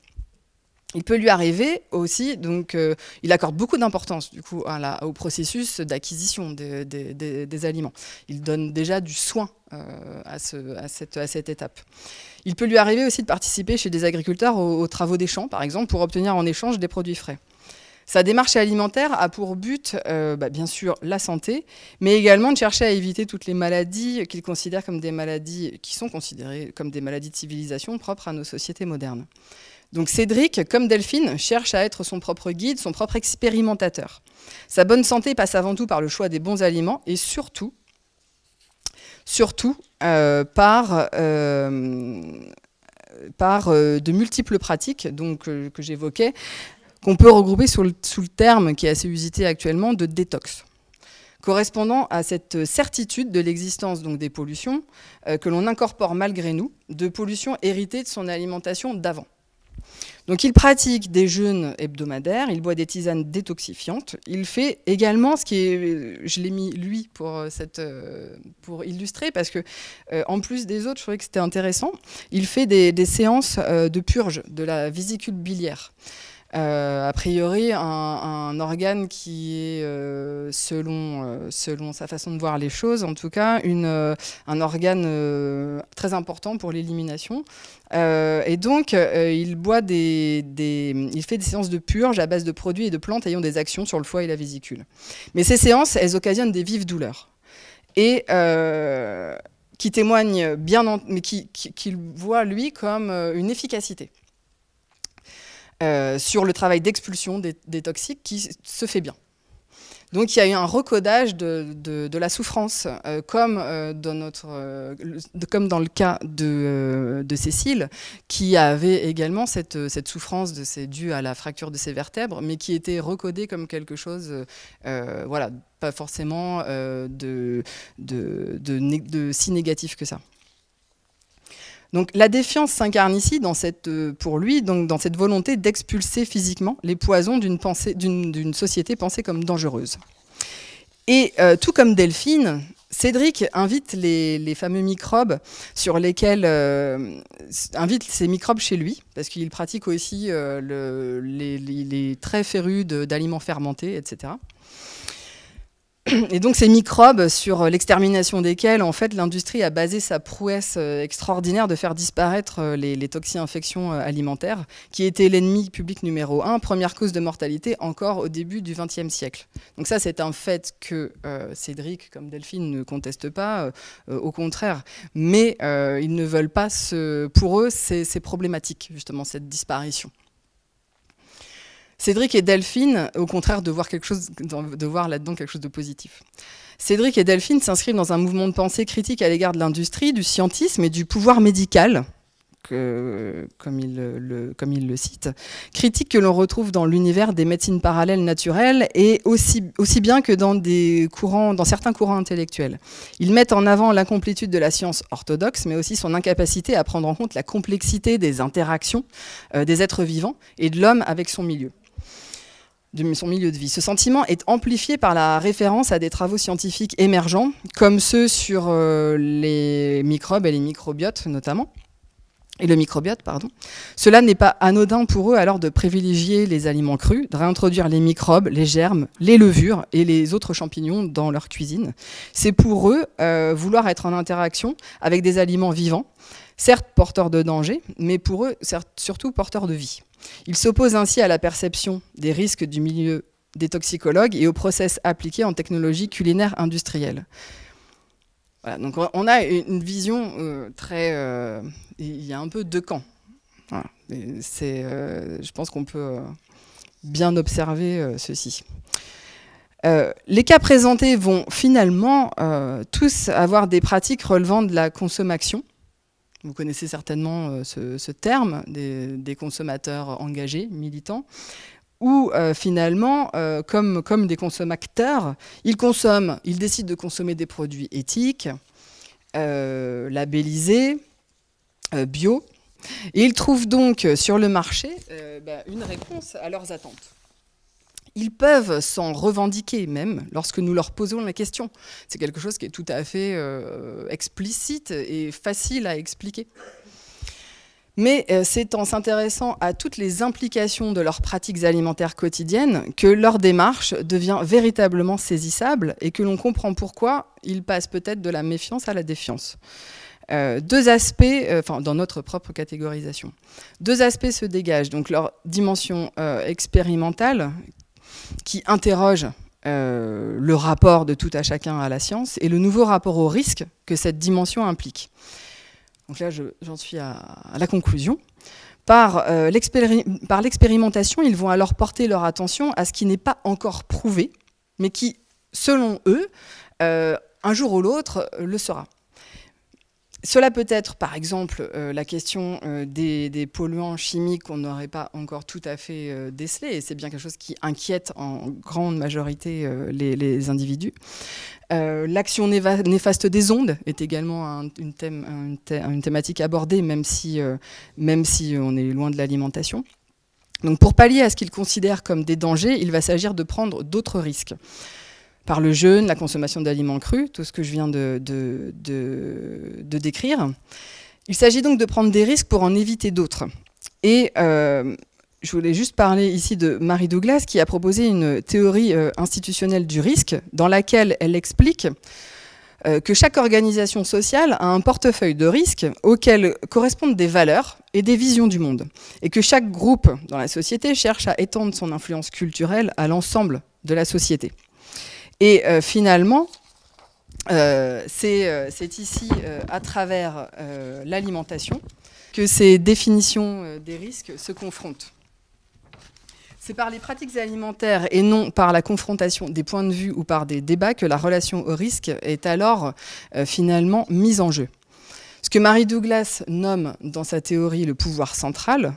Il peut lui arriver aussi, donc il accorde beaucoup d'importance du coup au processus d'acquisition des aliments. Il donne déjà du soin à cette étape. Il peut lui arriver aussi de participer chez des agriculteurs aux travaux des champs, par exemple, pour obtenir en échange des produits frais. Sa démarche alimentaire a pour but, bien sûr, la santé, mais également de chercher à éviter toutes les maladies qu'il considère comme des maladies qui sont considérées comme des maladies de civilisation propres à nos sociétés modernes. Donc Cédric, comme Delphine, cherche à être son propre guide, son propre expérimentateur. Sa bonne santé passe avant tout par le choix des bons aliments et surtout par de multiples pratiques donc, que j'évoquais, qu'on peut regrouper sous le terme qui est assez usité actuellement de détox, correspondant à cette certitude de l'existence donc, des pollutions que l'on incorpore malgré nous, de pollutions héritées de son alimentation d'avant. Donc il pratique des jeûnes hebdomadaires, il boit des tisanes détoxifiantes, il fait également ce qui est, je l'ai mis lui pour illustrer parce que en plus des autres, je trouvais que c'était intéressant, il fait des séances de purge de la vésicule biliaire. A priori, un organe qui est, selon sa façon de voir les choses, en tout cas, un organe très important pour l'élimination. Et donc, il fait des séances de purge à base de produits et de plantes ayant des actions sur le foie et la vésicule. Mais ces séances, elles occasionnent des vives douleurs. Et qui témoignent bien, mais qu'il voit, lui, comme une efficacité. Sur le travail d'expulsion des toxiques qui se fait bien. Donc il y a eu un recodage de la souffrance, comme dans le cas de Cécile, qui avait également cette souffrance due à la fracture de ses vertèbres, mais qui était recodée comme quelque chose, voilà, pas forcément si négatif que ça. Donc la défiance s'incarne ici pour lui dans cette volonté d'expulser physiquement les poisons d'une société pensée comme dangereuse. Et tout comme Delphine, Cédric invite les fameux microbes sur lesquels invite ces microbes chez lui parce qu'il pratique aussi il est très féru d'aliments fermentés, etc. Et donc ces microbes, sur l'extermination desquels, en fait, l'industrie a basé sa prouesse extraordinaire de faire disparaître les toxi-infections alimentaires, qui étaient l'ennemi public numéro 1, première cause de mortalité encore au début du XXe siècle. Donc ça, c'est un fait que Cédric, comme Delphine, ne conteste pas, au contraire. Mais ils ne veulent pas pour eux, c'est problématique, justement, cette disparition. Cédric et Delphine, au contraire, de voir là-dedans quelque chose de positif. Cédric et Delphine s'inscrivent dans un mouvement de pensée critique à l'égard de l'industrie, du scientisme et du pouvoir médical, comme il le cite, critique que l'on retrouve dans l'univers des médecines parallèles naturelles et aussi bien que dans certains courants intellectuels. Ils mettent en avant l'incomplétude de la science orthodoxe, mais aussi son incapacité à prendre en compte la complexité des interactions des êtres vivants et de l'homme avec son milieu de vie. Ce sentiment est amplifié par la référence à des travaux scientifiques émergents, comme ceux sur les microbes et les microbiotes notamment, et le microbiote, pardon. Cela n'est pas anodin pour eux alors de privilégier les aliments crus, de réintroduire les microbes, les germes, les levures et les autres champignons dans leur cuisine. C'est pour eux vouloir être en interaction avec des aliments vivants, certes porteurs de danger, mais pour eux surtout porteurs de vie. Ils s'opposent ainsi à la perception des risques du milieu des toxicologues et aux process appliqués en technologie culinaire industrielle. Voilà, donc on a une vision très... il y a un peu deux camps. Voilà. Je pense qu'on peut bien observer ceci. Les cas présentés vont finalement tous avoir des pratiques relevant de la consommation. Vous connaissez certainement ce terme des consommateurs engagés, militants, où finalement, comme des consommateurs, ils décident de consommer des produits éthiques, labellisés, bio, Et ils trouvent donc sur le marché une réponse à leurs attentes. Ils peuvent s'en revendiquer même lorsque nous leur posons la question. C'est quelque chose qui est tout à fait explicite et facile à expliquer. Mais c'est en s'intéressant à toutes les implications de leurs pratiques alimentaires quotidiennes que leur démarche devient véritablement saisissable et que l'on comprend pourquoi ils passent peut-être de la méfiance à la défiance. Deux aspects, dans notre propre catégorisation. Deux aspects se dégagent. Donc leur dimension expérimentale, qui interroge le rapport de tout à chacun à la science et le nouveau rapport au risque que cette dimension implique. Donc là, j'en suis à la conclusion. Par l'expérimentation, ils vont alors porter leur attention à ce qui n'est pas encore prouvé, mais qui, selon eux, un jour ou l'autre, le sera. Cela peut être, par exemple, la question des polluants chimiques qu'on n'aurait pas encore tout à fait décelés, et c'est bien quelque chose qui inquiète en grande majorité les individus. L'action néfaste des ondes est également une thématique abordée, même si on est loin de l'alimentation. Donc pour pallier à ce qu'ils considèrent comme des dangers, il va s'agir de prendre d'autres risques. Par le jeûne, la consommation d'aliments crus, tout ce que je viens de décrire. Il s'agit donc de prendre des risques pour en éviter d'autres. Et je voulais juste parler ici de Mary Douglas, qui a proposé une théorie institutionnelle du risque, dans laquelle elle explique que chaque organisation sociale a un portefeuille de risques auquel correspondent des valeurs et des visions du monde, et que chaque groupe dans la société cherche à étendre son influence culturelle à l'ensemble de la société. Et finalement, c'est ici, à travers l'alimentation, que ces définitions des risques se confrontent. C'est par les pratiques alimentaires et non par la confrontation des points de vue ou par des débats que la relation au risque est alors finalement mise en jeu. Ce que Mary Douglas nomme dans sa théorie le pouvoir central,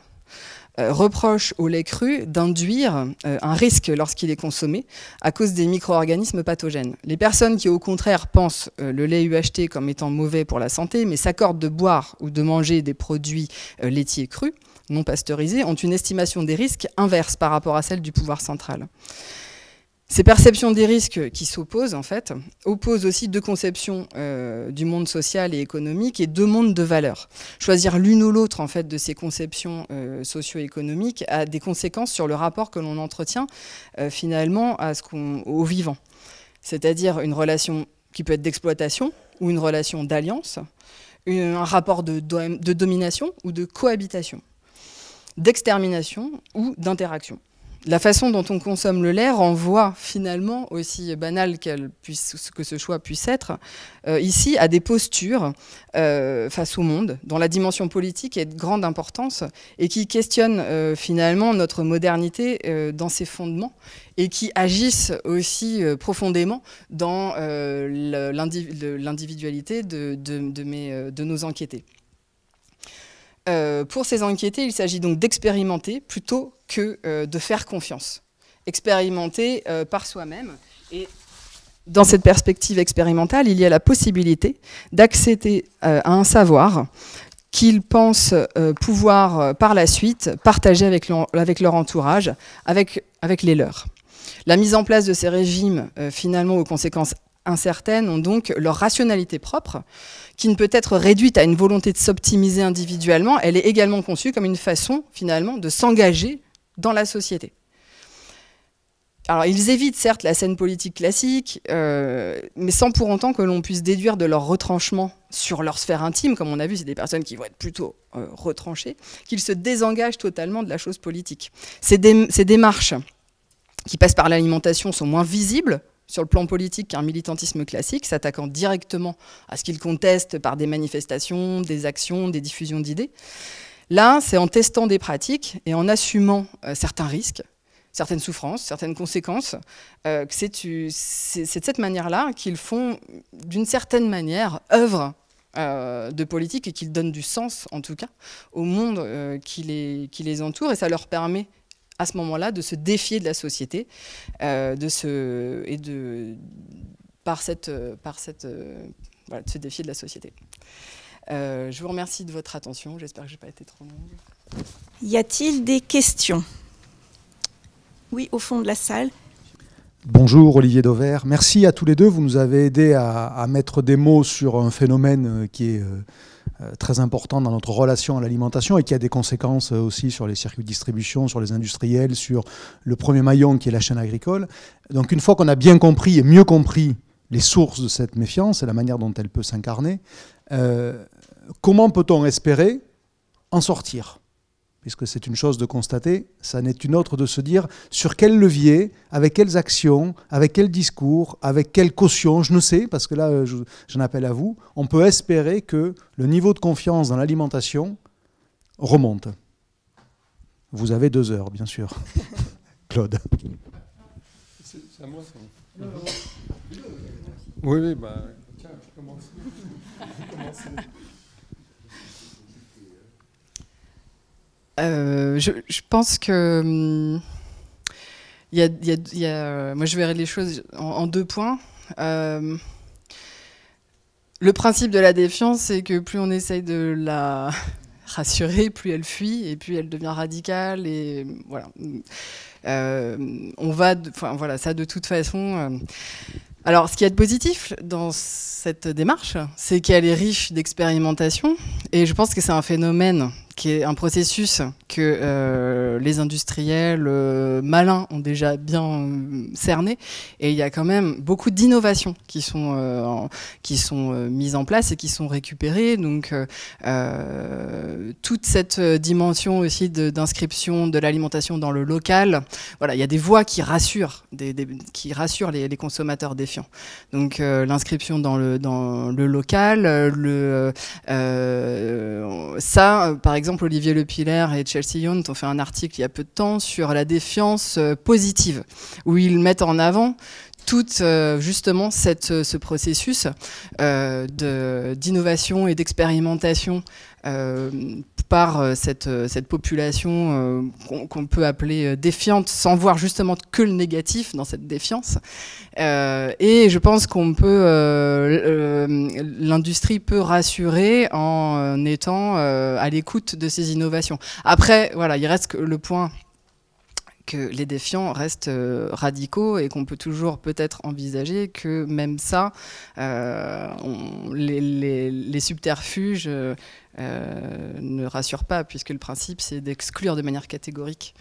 reproche au lait cru d'induire un risque lorsqu'il est consommé à cause des micro-organismes pathogènes. Les personnes qui, au contraire, pensent le lait UHT comme étant mauvais pour la santé, mais s'accordent de boire ou de manger des produits laitiers crus, non pasteurisés, ont une estimation des risques inverse par rapport à celle du pouvoir central. Ces perceptions des risques qui s'opposent, en fait, opposent aussi deux conceptions du monde social et économique et deux mondes de valeurs. Choisir l'une ou l'autre, en fait, de ces conceptions socio-économiques a des conséquences sur le rapport que l'on entretient, finalement, au vivant. C'est-à-dire une relation qui peut être d'exploitation ou une relation d'alliance, un rapport de domination ou de cohabitation, d'extermination ou d'interaction. La façon dont on consomme le lait renvoie finalement, aussi banal que ce choix puisse être, ici à des postures face au monde, dont la dimension politique est de grande importance et qui questionnent finalement notre modernité dans ses fondements et qui agissent aussi profondément dans l'individualité de nos enquêtés. Pour ces enquêtés, il s'agit donc d'expérimenter plutôt que de faire confiance. Expérimenter par soi-même. Et dans cette perspective expérimentale, il y a la possibilité d'accéder à un savoir qu'ils pensent pouvoir par la suite partager avec leur entourage, avec les leurs. La mise en place de ces régimes, finalement aux conséquences incertaines, ont donc leur rationalité propre, qui ne peut être réduite à une volonté de s'optimiser individuellement. Elle est également conçue comme une façon, finalement, de s'engager dans la société. Alors, ils évitent certes la scène politique classique, mais sans pour autant que l'on puisse déduire de leur retranchement sur leur sphère intime, comme on a vu, c'est des personnes qui vont être plutôt retranchées, qu'ils se désengagent totalement de la chose politique. Ces démarches qui passent par l'alimentation sont moins visibles sur le plan politique qu'un militantisme classique, s'attaquant directement à ce qu'ils contestent par des manifestations, des actions, des diffusions d'idées. Là, c'est en testant des pratiques et en assumant certains risques, certaines souffrances, certaines conséquences, que c'est de cette manière-là qu'ils font, d'une certaine manière, œuvre de politique et qu'ils donnent du sens, en tout cas, au monde qui les entoure, et ça leur permet à ce moment-là, de se défier de la société, de se défier de la société. Je vous remercie de votre attention. J'espère que je n'ai pas été trop longue. Y a-t-il des questions? Oui, au fond de la salle. Bonjour Olivier Dauvert. Merci à tous les deux. Vous nous avez aidé à mettre des mots sur un phénomène qui est très important dans notre relation à l'alimentation et qui a des conséquences aussi sur les circuits de distribution, sur les industriels, sur le premier maillon qui est la chaîne agricole. Donc une fois qu'on a bien compris et mieux compris les sources de cette méfiance et la manière dont elle peut s'incarner, comment peut-on espérer en sortir ? Puisque c'est une chose de constater, ça n'est une autre de se dire sur quel levier, avec quelles actions, avec quel discours, avec quelle caution, je ne sais, parce que là, j'en appelle à vous, on peut espérer que le niveau de confiance dans l'alimentation remonte. Vous avez 2 heures, bien sûr. Claude. C'est à moi, ça. Oui, bah, tiens, je commence. Je pense que moi je verrais les choses en 2 points. Le principe de la défiance, c'est que plus on essaye de la rassurer, plus elle fuit et plus elle devient radicale. Et voilà, on va, voilà, ça de toute façon. Alors, ce qu'il y a de positif dans cette démarche, c'est qu'elle est riche d'expérimentation, et je pense que c'est un phénomène qui est un processus que les industriels malins ont déjà bien cerné, et il y a quand même beaucoup d'innovations qui sont mises en place et qui sont récupérées. Donc, toute cette dimension aussi d'inscription de l'alimentation dans le local, voilà, il y a des voies qui rassurent, qui rassurent les consommateurs défiants. Donc, l'inscription dans le local, ça, par exemple, Olivier Lepiller et Chelsea Yount ont fait un article il y a peu de temps sur la défiance positive, où ils mettent en avant tout justement ce processus d'innovation et d'expérimentation par cette population qu'on peut appeler défiante, sans voir justement que le négatif dans cette défiance. Et je pense qu'on peut, l'industrie peut rassurer en étant à l'écoute de ces innovations. Après, voilà, il reste le point que les défiants restent radicaux et qu'on peut toujours peut-être envisager que même ça, les subterfuges ne rassurent pas, puisque le principe c'est d'exclure de manière catégorique.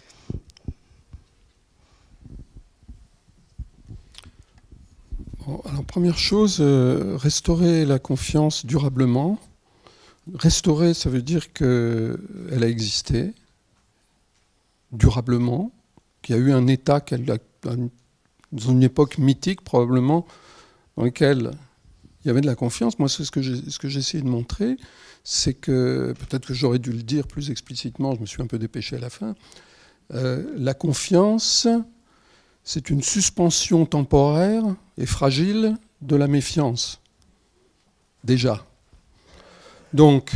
Bon, alors première chose, restaurer la confiance durablement. Restaurer, ça veut dire qu'elle a existé durablement, qu'il y a eu un état dans une époque mythique probablement, dans laquelle il y avait de la confiance. Moi, c'est ce que j'ai essayé de montrer, c'est que, peut-être que j'aurais dû le dire plus explicitement, je me suis un peu dépêché à la fin, la confiance, c'est une suspension temporaire et fragile de la méfiance, déjà. Donc,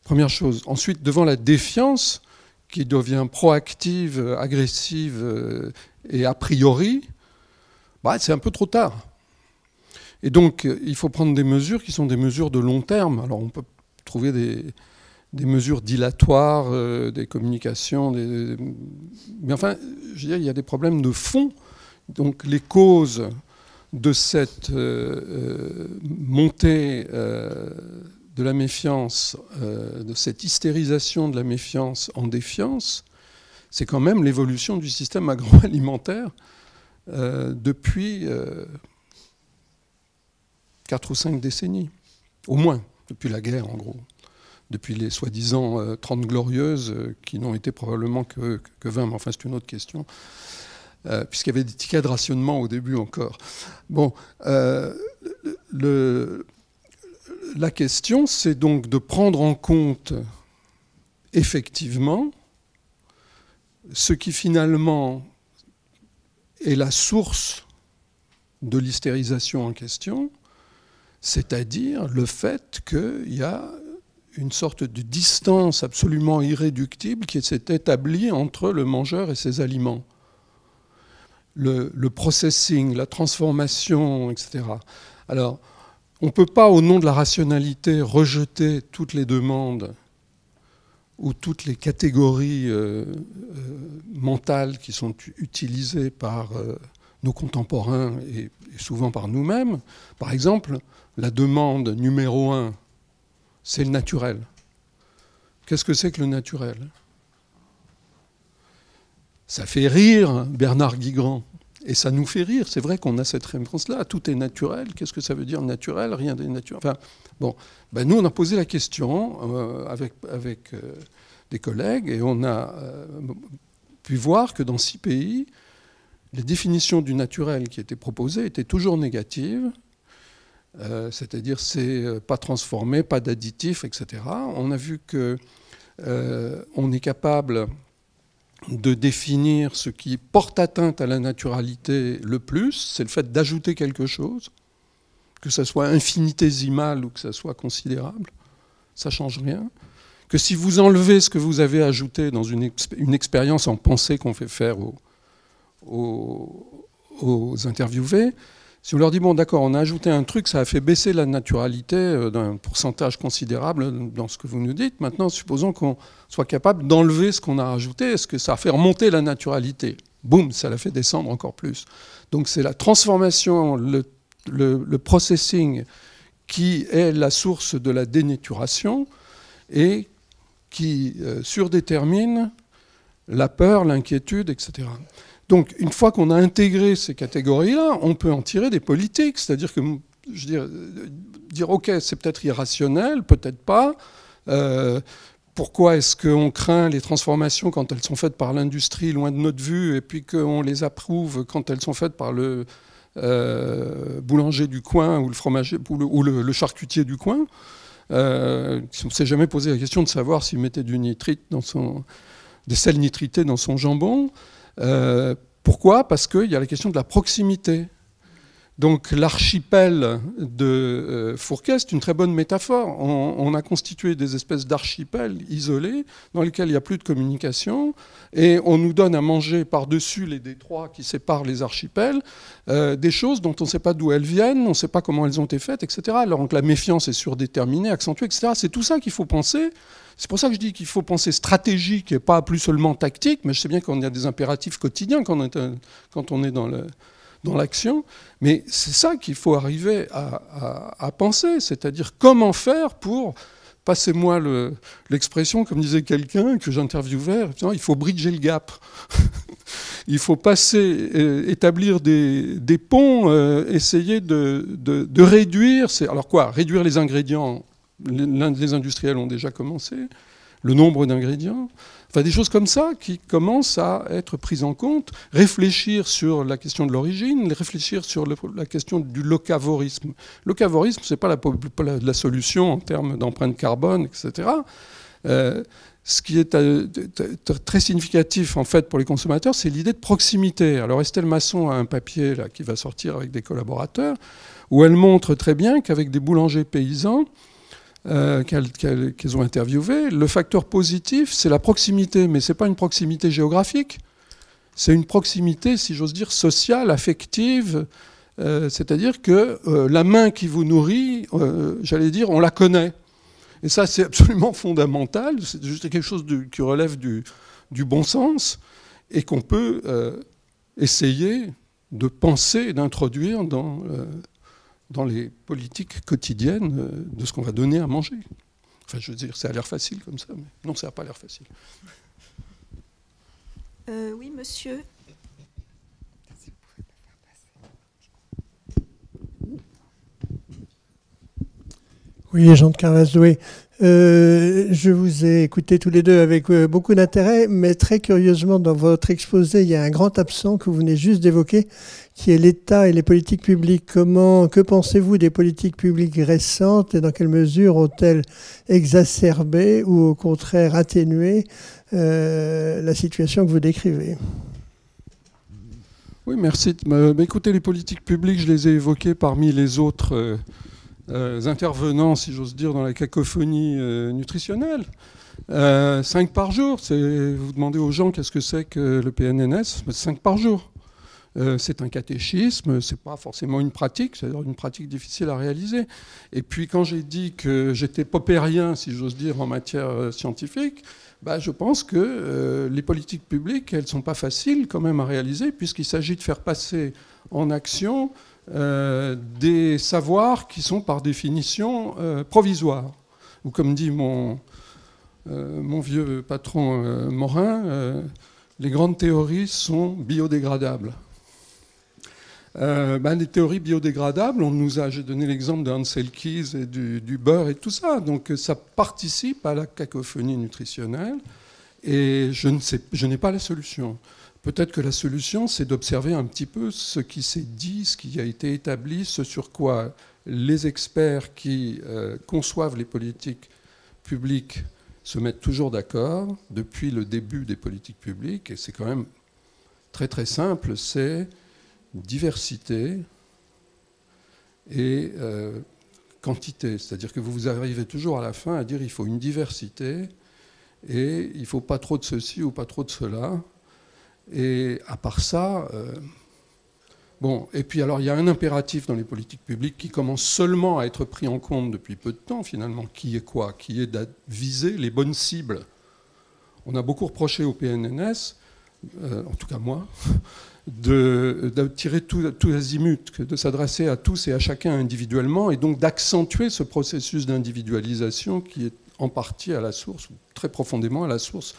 première chose. Ensuite, devant la défiance, qui devient proactive, agressive et a priori, bah, c'est un peu trop tard. Et donc, il faut prendre des mesures qui sont des mesures de long terme. Alors, on peut trouver des mesures dilatoires, des communications, mais enfin, je veux dire, il y a des problèmes de fond. Donc, les causes de cette montée de la méfiance, de cette hystérisation de la méfiance en défiance, c'est quand même l'évolution du système agroalimentaire depuis 4 ou 5 décennies, au moins, depuis la guerre en gros, depuis les soi-disant 30 glorieuses qui n'ont été probablement que 20, mais enfin c'est une autre question, puisqu'il y avait des tickets de rationnement au début encore. Bon, la question, c'est donc de prendre en compte effectivement ce qui finalement est la source de l'hystérisation en question, c'est-à-dire le fait qu'il y a une sorte de distance absolument irréductible qui s'est établie entre le mangeur et ses aliments. Le processing, la transformation, etc. Alors, on ne peut pas, au nom de la rationalité, rejeter toutes les demandes ou toutes les catégories mentales qui sont utilisées par nos contemporains et souvent par nous-mêmes. Par exemple, la demande numéro 1, c'est le naturel. Qu'est-ce que c'est que le naturel? Ça fait rire Bernard Guigrand. Et ça nous fait rire. C'est vrai qu'on a cette réponse-là. Tout est naturel. Qu'est-ce que ça veut dire naturel? Rien n'est naturel. Enfin, bon, ben nous, on a posé la question avec des collègues et on a pu voir que dans 6 pays, les définitions du naturel qui étaient proposées étaient toujours négatives. C'est-à-dire c'est pas transformé, pas d'additifs, etc. On a vu que on est capable de définir ce qui porte atteinte à la naturalité le plus, c'est le fait d'ajouter quelque chose, que ça soit infinitésimal ou que ça soit considérable, ça ne change rien. Que si vous enlevez ce que vous avez ajouté dans une expérience en pensée qu'on fait faire aux interviewés, si on leur dit, bon d'accord, on a ajouté un truc, ça a fait baisser la naturalité d'un pourcentage considérable dans ce que vous nous dites, maintenant supposons qu'on soit capable d'enlever ce qu'on a rajouté, est-ce que ça a fait remonter la naturalité? Boum, ça l'a fait descendre encore plus. Donc c'est la transformation, le processing qui est la source de la dénaturation et qui surdétermine la peur, l'inquiétude, etc. Donc, une fois qu'on a intégré ces catégories-là, on peut en tirer des politiques. C'est-à-dire que, je veux dire OK, c'est peut-être irrationnel, peut-être pas. Pourquoi est-ce qu'on craint les transformations quand elles sont faites par l'industrie loin de notre vue et puis qu'on les approuve quand elles sont faites par le boulanger du coin ou le fromager ou le charcutier du coin? On ne s'est jamais posé la question de savoir s'il mettait du nitrite des sels nitrités dans son jambon. Pourquoi? Parce qu'il y a la question de la proximité. Donc l'archipel de Fourquet, c'est une très bonne métaphore. On a constitué des espèces d'archipels isolés dans lesquels il n'y a plus de communication et on nous donne à manger par-dessus les détroits qui séparent les archipels des choses dont on ne sait pas d'où elles viennent, on ne sait pas comment elles ont été faites, etc. Alors que la méfiance est surdéterminée, accentuée, etc. C'est tout ça qu'il faut penser. C'est pour ça que je dis qu'il faut penser stratégique et pas plus seulement tactique, mais je sais bien qu'on a des impératifs quotidiens quand on est dans l'action, mais c'est ça qu'il faut arriver à penser, c'est-à-dire comment faire pour, passez-moi l'expression, comme disait quelqu'un que j'interviewais, il faut bridger le gap. Il faut établir des ponts, essayer de réduire, alors quoi? Réduire les ingrédients. Les industriels ont déjà commencé, le nombre d'ingrédients, enfin des choses comme ça qui commencent à être prises en compte, réfléchir sur la question de l'origine, réfléchir sur la question du locavorisme. Le locavorisme, ce n'est pas la solution en termes d'empreinte carbone, etc. Ce qui est très significatif en fait pour les consommateurs, c'est l'idée de proximité. Alors Estelle Masson a un papier là, qui va sortir avec des collaborateurs, où elle montre très bien qu'avec des boulangers paysans, qu'elles ont interviewé, le facteur positif, c'est la proximité, mais ce n'est pas une proximité géographique, c'est une proximité, si j'ose dire, sociale, affective, c'est-à-dire que la main qui vous nourrit, j'allais dire, on la connaît. Et ça, c'est absolument fondamental, c'est juste quelque chose qui relève du bon sens et qu'on peut essayer de penser et d'introduire dans les politiques quotidiennes de ce qu'on va donner à manger. Enfin, je veux dire, ça a l'air facile comme ça, mais non, ça n'a pas l'air facile. Oui, monsieur. Oui, Jean de Carvazoué. Je vous ai écouté tous les deux avec beaucoup d'intérêt, mais très curieusement, dans votre exposé, il y a un grand absent que vous venez juste d'évoquer, qui est l'État et les politiques publiques. Que pensez-vous des politiques publiques récentes et dans quelle mesure ont-elles exacerbé ou au contraire atténué la situation que vous décrivez? Oui, merci. Écoutez, les politiques publiques, je les ai évoquées parmi les autres intervenants, si j'ose dire, dans la cacophonie nutritionnelle. 5 par jour, vous demandez aux gens qu'est-ce que c'est que le PNNS, 5 par jour. c'est un catéchisme, c'est pas forcément une pratique, c'est-à-dire une pratique difficile à réaliser. Et puis quand j'ai dit que j'étais popérien, si j'ose dire, en matière scientifique, je pense que les politiques publiques, elles sont pas faciles quand même à réaliser, puisqu'il s'agit de faire passer en action des savoirs qui sont par définition provisoires. Ou comme dit mon vieux patron Morin, les grandes théories sont biodégradables. Les théories biodégradables, j'ai donné l'exemple de Hansel Keys et du beurre et tout ça. Donc ça participe à la cacophonie nutritionnelle et je n'ai pas la solution. Peut-être que la solution, c'est d'observer un petit peu ce qui s'est dit, ce qui a été établi, ce sur quoi les experts qui conçoivent les politiques publiques se mettent toujours d'accord depuis le début des politiques publiques. Et c'est quand même très très simple, c'est diversité et quantité. C'est-à-dire que vous arrivez toujours à la fin à dire il faut une diversité et il ne faut pas trop de ceci ou pas trop de cela. Et à part ça, et puis alors il y a un impératif dans les politiques publiques qui commence seulement à être pris en compte depuis peu de temps finalement, qui est quoi ? Qui est de viser les bonnes cibles. On a beaucoup reproché au PNNS, en tout cas moi, de tirer tout azimut, de s'adresser à tous et à chacun individuellement, et donc d'accentuer ce processus d'individualisation qui est en partie à la source, ou très profondément à la source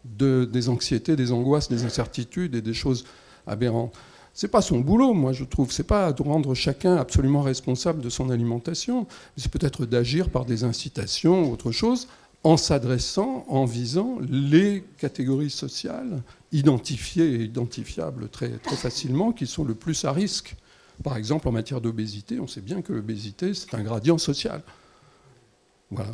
des anxiétés, des angoisses, des incertitudes et des choses aberrantes. C'est pas son boulot, moi je trouve. C'est pas de rendre chacun absolument responsable de son alimentation. C'est peut-être d'agir par des incitations ou autre chose, en s'adressant, en visant les catégories sociales identifiées et identifiables très, très facilement, qui sont le plus à risque. Par exemple, en matière d'obésité, on sait bien que l'obésité, c'est un gradient social. Voilà.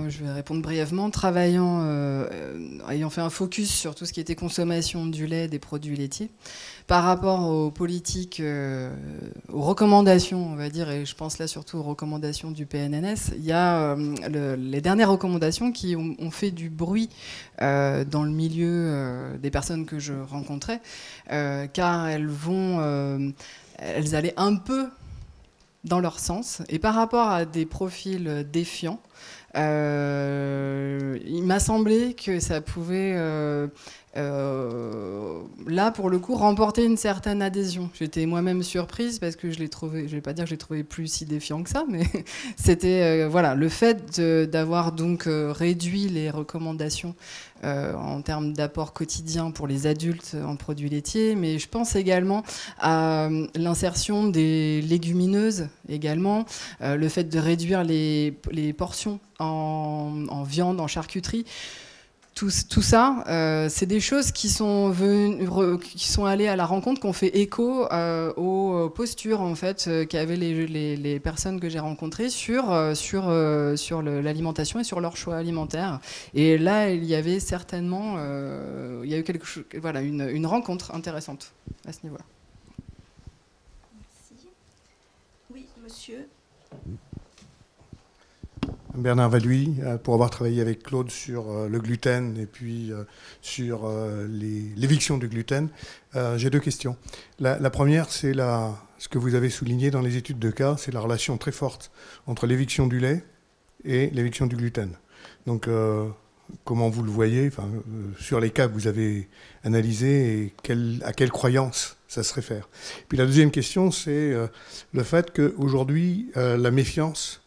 Je vais répondre brièvement. Ayant fait un focus sur tout ce qui était consommation du lait, des produits laitiers, par rapport aux politiques, aux recommandations, on va dire, et je pense là surtout aux recommandations du PNNS, il y a les dernières recommandations qui ont fait du bruit dans le milieu des personnes que je rencontrais, car elles allaient un peu dans leur sens. Et par rapport à des profils défiants, il m'a semblé que ça pouvait, là, pour le coup, remporter une certaine adhésion. J'étais moi-même surprise parce que je vais pas dire que je l'ai trouvé plus si défiant que ça, mais c'était le fait d'avoir donc réduit les recommandations en termes d'apport quotidien pour les adultes en produits laitiers, mais je pense également à l'insertion des légumineuses également, le fait de réduire les portions en viande, en charcuterie. Tout ça, c'est des choses qui sont allées à la rencontre, qui ont fait écho aux postures en fait qu'avaient les personnes que j'ai rencontrées sur l'alimentation et sur leur choix alimentaire. Et là, il y avait certainement, il y a eu quelque chose, une rencontre intéressante à ce niveau-là. Merci. Oui, monsieur. Bernard Valluy, pour avoir travaillé avec Claude sur le gluten et puis sur l'éviction du gluten. J'ai deux questions. La première, c'est ce que vous avez souligné dans les études de cas, c'est la relation très forte entre l'éviction du lait et l'éviction du gluten. Donc, comment vous le voyez, sur les cas que vous avez analysés et à quelle croyance ça se réfère. Puis la deuxième question, c'est le fait qu'aujourd'hui, la méfiance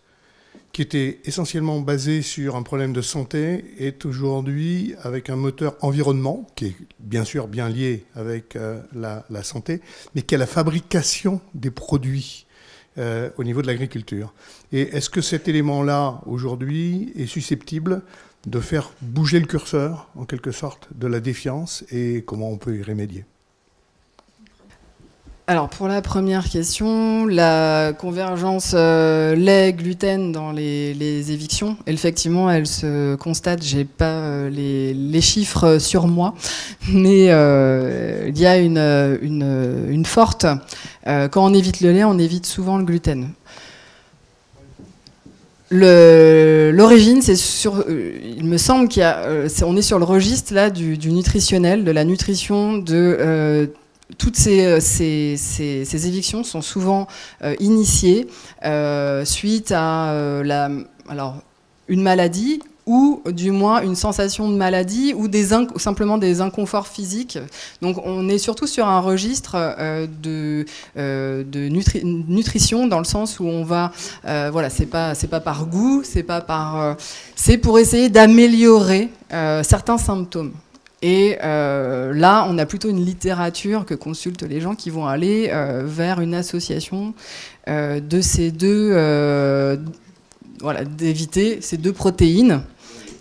qui était essentiellement basé sur un problème de santé, est aujourd'hui avec un moteur environnement, qui est bien sûr bien lié avec la santé, mais qui est la fabrication des produits au niveau de l'agriculture. Et est-ce que cet élément-là, aujourd'hui, est susceptible de faire bouger le curseur, en quelque sorte, de la défiance, et comment on peut y remédier ? Alors, pour la première question, la convergence lait-gluten dans les évictions, effectivement, elle se constate. J'ai pas les chiffres sur moi, mais il y a une forte... quand on évite le lait, on évite souvent le gluten. L'origine, c'est sur. Il me semble qu'il y a. On est sur le registre là du nutritionnel, de la nutrition, de toutes ces évictions sont souvent initiées suite à une maladie, ou du moins une sensation de maladie, ou simplement des inconforts physiques. Donc on est surtout sur un registre de nutrition, dans le sens où on va, voilà, c'est pas par goût, c'est pour essayer d'améliorer certains symptômes. Et là, on a plutôt une littérature que consultent les gens qui vont aller vers une association de ces deux, voilà, d'éviter ces deux protéines.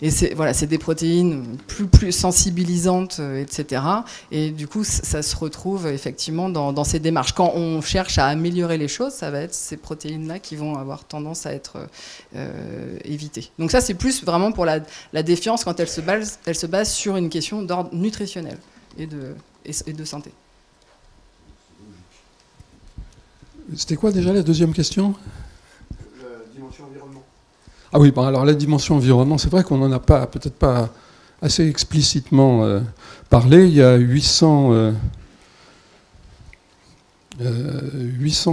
Et c'est des protéines plus sensibilisantes, etc. Et du coup, ça se retrouve effectivement dans ces démarches. Quand on cherche à améliorer les choses, ça va être ces protéines-là qui vont avoir tendance à être évitées. Donc ça, c'est plus vraiment pour la défiance quand elle se base sur une question d'ordre nutritionnel et de santé. C'était quoi déjà la deuxième question ? La dimension environnement. Ah oui, bon, alors la dimension environnement, c'est vrai qu'on n'en a peut-être pas assez explicitement parlé. Il y a 800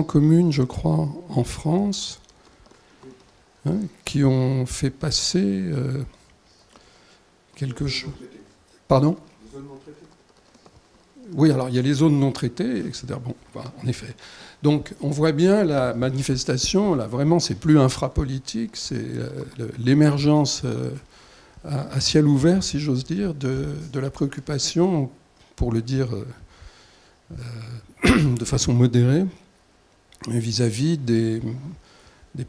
communes, je crois, en France, qui ont fait passer quelque chose. Pardon ? Les zones non traitées. Oui, alors il y a les zones non traitées, etc. Bon, voilà, en effet. Donc on voit bien la manifestation, là vraiment c'est plus infrapolitique, c'est l'émergence à ciel ouvert, si j'ose dire, de la préoccupation, pour le dire de façon modérée, vis-à-vis des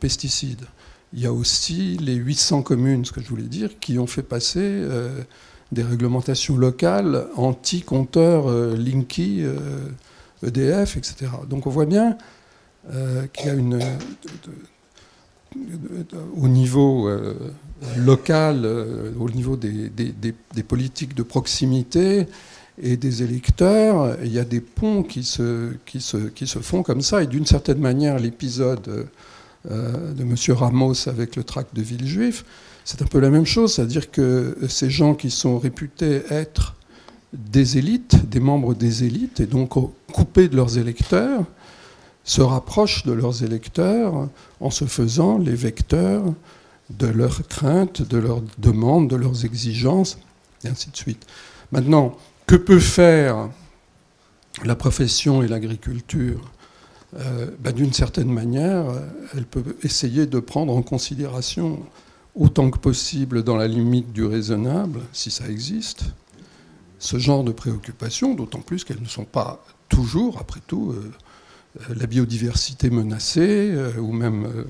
pesticides. Il y a aussi les 800 communes, ce que je voulais dire, qui ont fait passer des réglementations locales anti-compteurs Linky, EDF, etc. Donc on voit bien qu'il y a au niveau local, au niveau des politiques de proximité et des électeurs, il y a des ponts qui se font comme ça. Et d'une certaine manière, l'épisode de M. Ramos avec le tract de Villejuif, c'est un peu la même chose. C'est-à-dire que ces gens qui sont réputés être des élites, des membres des élites, et donc coupés de leurs électeurs, se rapprochent de leurs électeurs en se faisant les vecteurs de leurs craintes, de leurs demandes, de leurs exigences, et ainsi de suite. Maintenant, que peut faire la profession et l'agriculture ? D'une certaine manière, elle peut essayer de prendre en considération, autant que possible, dans la limite du raisonnable, si ça existe, ce genre de préoccupations, d'autant plus qu'elles ne sont pas toujours, après tout, la biodiversité menacée ou même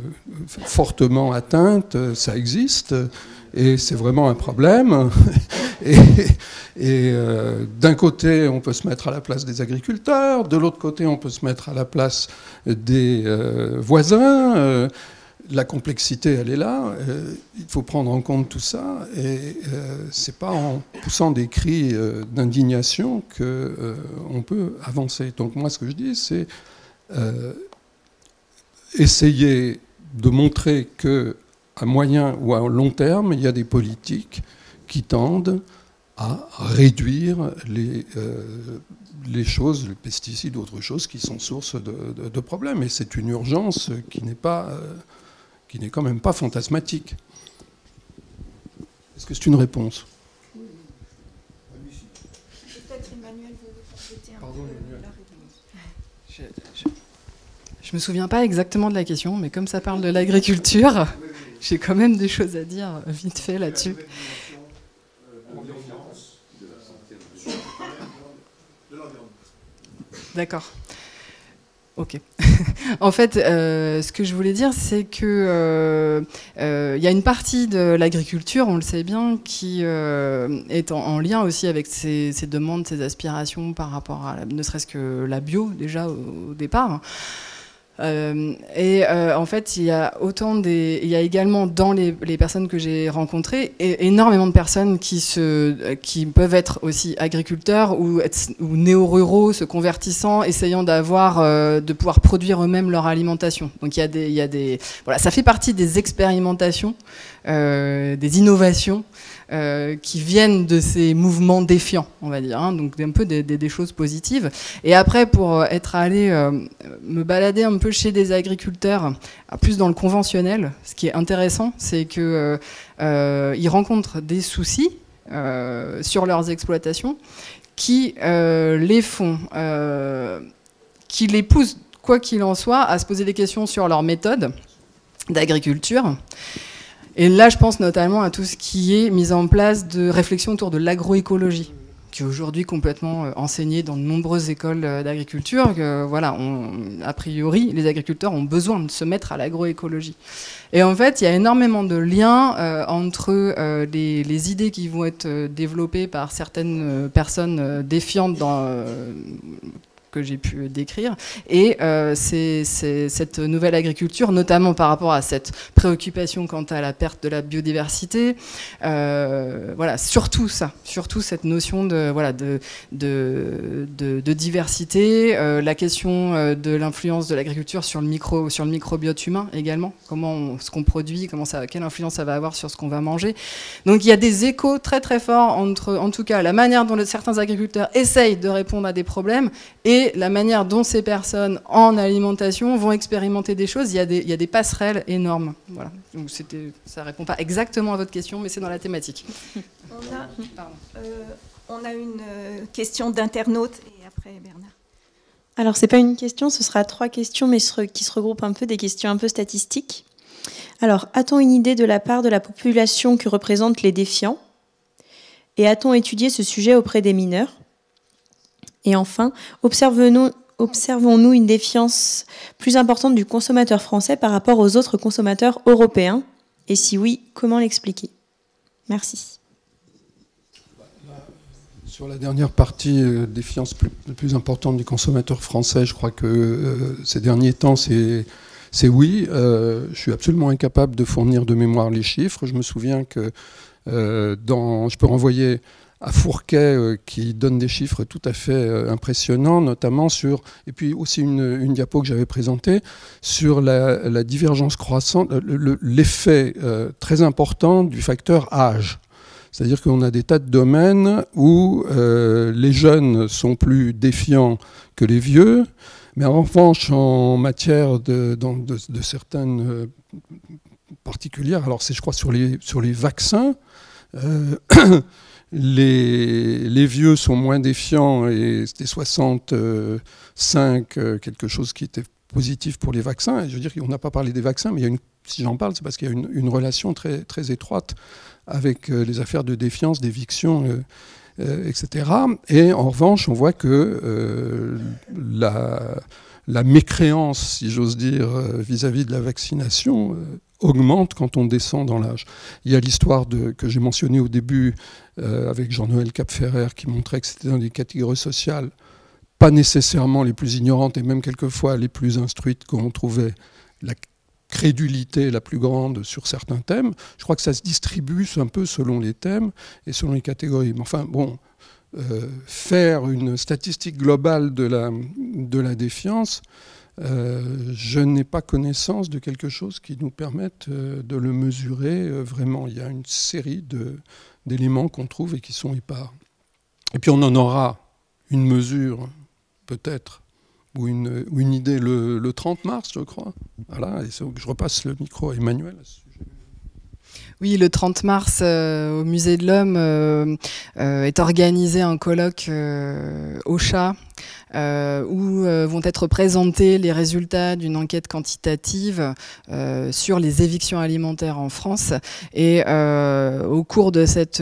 fortement atteinte, ça existe, et c'est vraiment un problème. Et d'un côté, on peut se mettre à la place des agriculteurs, de l'autre côté, on peut se mettre à la place des voisins. La complexité, elle est là. Il faut prendre en compte tout ça. Et c'est pas en poussant des cris d'indignation qu'on peut avancer. Donc moi, ce que je dis, c'est essayer de montrer qu'à moyen ou à long terme, il y a des politiques qui tendent à réduire les choses, les pesticides ou autres choses qui sont source de problèmes. Et c'est une urgence qui n'est quand même pas fantasmatique. Est-ce que c'est une réponse ? Peut-être Emmanuel veut compléter un peu la réponse. Je me souviens pas exactement de la question, mais comme ça parle de l'agriculture, j'ai quand même des choses à dire vite fait là-dessus. D'accord. Ok. En fait, ce que je voulais dire, c'est que y a une partie de l'agriculture, on le sait bien, qui est en lien aussi avec ces demandes, ces aspirations par rapport à ne serait-ce que la bio déjà au départ. En fait, il y a également dans les personnes que j'ai rencontrées énormément de personnes qui peuvent être aussi agriculteurs ou néo-ruraux, se convertissant, essayant de pouvoir produire eux-mêmes leur alimentation. Donc voilà, ça fait partie des expérimentations, des innovations qui viennent de ces mouvements défiants, on va dire, hein, donc un peu des choses positives. Et après, pour être allé me balader un peu chez des agriculteurs, plus dans le conventionnel, ce qui est intéressant, c'est que ils rencontrent des soucis sur leurs exploitations qui les poussent, quoi qu'il en soit, à se poser des questions sur leur méthode d'agriculture. Et là, je pense notamment à tout ce qui est mise en place de réflexion autour de l'agroécologie, qui est aujourd'hui complètement enseignée dans de nombreuses écoles d'agriculture. Voilà, a priori, les agriculteurs ont besoin de se mettre à l'agroécologie. Et en fait, il y a énormément de liens entre les idées qui vont être développées par certaines personnes défiantes que j'ai pu décrire, et cette nouvelle agriculture, notamment par rapport à cette préoccupation quant à la perte de la biodiversité, voilà, surtout cette notion de diversité, la question de l'influence de l'agriculture sur le microbiote humain également, ce qu'on produit, quelle influence ça va avoir sur ce qu'on va manger. Donc il y a des échos très très forts entre, en tout cas, la manière dont certains agriculteurs essayent de répondre à des problèmes et la manière dont ces personnes en alimentation vont expérimenter des choses. Il y a des passerelles énormes. Voilà. Donc ça ne répond pas exactement à votre question, mais c'est dans la thématique. On a une question d'internaute, et après Bernard. Alors, ce n'est pas une question, ce sera 3 questions, mais qui se regroupent un peu, des questions un peu statistiques. Alors, a-t-on une idée de la part de la population que représentent les défiants? Et a-t-on étudié ce sujet auprès des mineurs? Et enfin, observons-nous une défiance plus importante du consommateur français par rapport aux autres consommateurs européens? Et si oui, comment l'expliquer? Merci. Sur la dernière partie, défiance plus importante du consommateur français, je crois que ces derniers temps, c'est oui. Je suis absolument incapable de fournir de mémoire les chiffres. Je me souviens que je peux renvoyer à Fourquet qui donne des chiffres tout à fait impressionnants, notamment sur, et puis aussi une diapo que j'avais présentée, sur la divergence croissante, l'effet très important du facteur âge. C'est-à-dire qu'on a des tas de domaines où les jeunes sont plus défiants que les vieux, mais en revanche, en matière de certaines particulières, alors c'est je crois sur les vaccins, les vieux sont moins défiants et c'était 65, quelque chose qui était positif pour les vaccins. Et je veux dire qu'on n'a pas parlé des vaccins, mais si j'en parle, c'est parce qu'il y a une relation très, très étroite avec les affaires de défiance, d'éviction, etc. Et en revanche, on voit que la mécréance, si j'ose dire, vis-à-vis de la vaccination augmente quand on descend dans l'âge. Il y a l'histoire que j'ai mentionnée au début avec Jean-Noël Capferrer qui montrait que c'était dans des catégories sociales pas nécessairement les plus ignorantes et même quelquefois les plus instruites qu'on trouvait la crédulité la plus grande sur certains thèmes. Je crois que ça se distribue un peu selon les thèmes et selon les catégories. Mais enfin, bon, faire une statistique globale de la défiance, je n'ai pas connaissance de quelque chose qui nous permette de le mesurer vraiment. Il y a une série d'éléments qu'on trouve et qui sont épars. Et puis on en aura une mesure, peut-être, ou une idée le 30 mars, je crois. Voilà, et je repasse le micro à Emmanuel à ce sujet. Oui, le 30 mars, au Musée de l'Homme, est organisé un colloque au Chat, où vont être présentés les résultats d'une enquête quantitative sur les évictions alimentaires en France. Et au cours de cette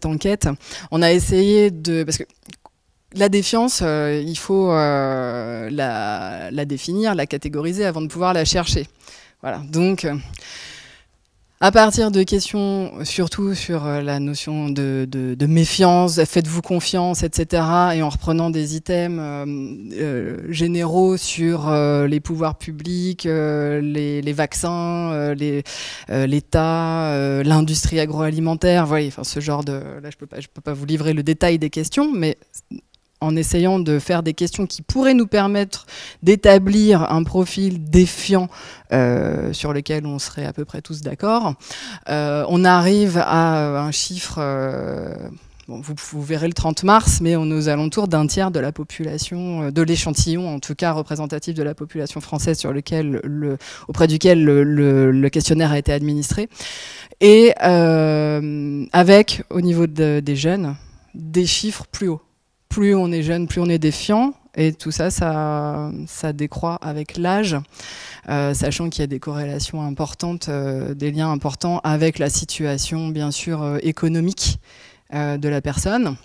enquête, on a essayé parce que la défiance, il faut la définir, la catégoriser avant de pouvoir la chercher. Voilà, donc À partir de questions surtout sur la notion de méfiance, faites-vous confiance, etc. Et en reprenant des items généraux sur les pouvoirs publics, les vaccins, l'État, l'industrie agroalimentaire, voyez, enfin ce genre de... Là, je peux pas vous livrer le détail des questions, mais en essayant de faire des questions qui pourraient nous permettre d'établir un profil défiant sur lequel on serait à peu près tous d'accord. On arrive à un chiffre, bon, vous verrez le 30 mars, mais on est aux alentours d'un tiers de la population, de l'échantillon en tout cas représentatif de la population française sur lequel auprès duquel le questionnaire a été administré. Et avec, au niveau des jeunes, des chiffres plus hauts. Plus on est jeune, plus on est défiant. Et tout ça, ça décroît avec l'âge, sachant qu'il y a des corrélations importantes, des liens importants avec la situation, bien sûr, économique de la personne.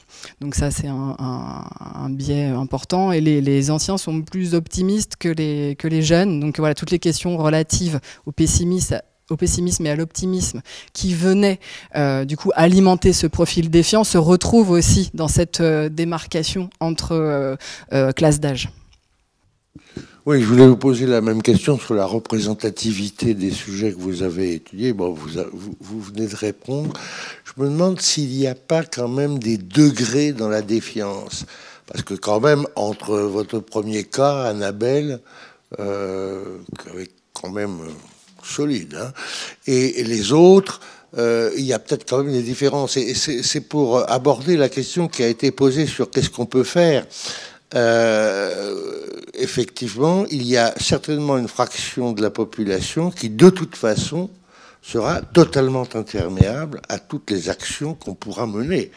Donc ça, c'est un biais important. Et les anciens sont plus optimistes que les jeunes. Donc voilà, toutes les questions relatives au pessimisme et à l'optimisme qui venaient du coup alimenter ce profil défiant se retrouvent aussi dans cette démarcation entre classes d'âge. Oui, je voulais vous poser la même question sur la représentativité des sujets que vous avez étudiés. Bon, vous venez de répondre. Je me demande s'il n'y a pas quand même des degrés dans la défiance. Parce que quand même, entre votre premier cas, Annabelle, avec quand même... solide, hein, et les autres, il y a peut-être quand même des différences. Et c'est pour aborder la question qui a été posée sur qu'est-ce qu'on peut faire. Effectivement, il y a certainement une fraction de la population qui, de toute façon, sera totalement imperméable à toutes les actions qu'on pourra mener.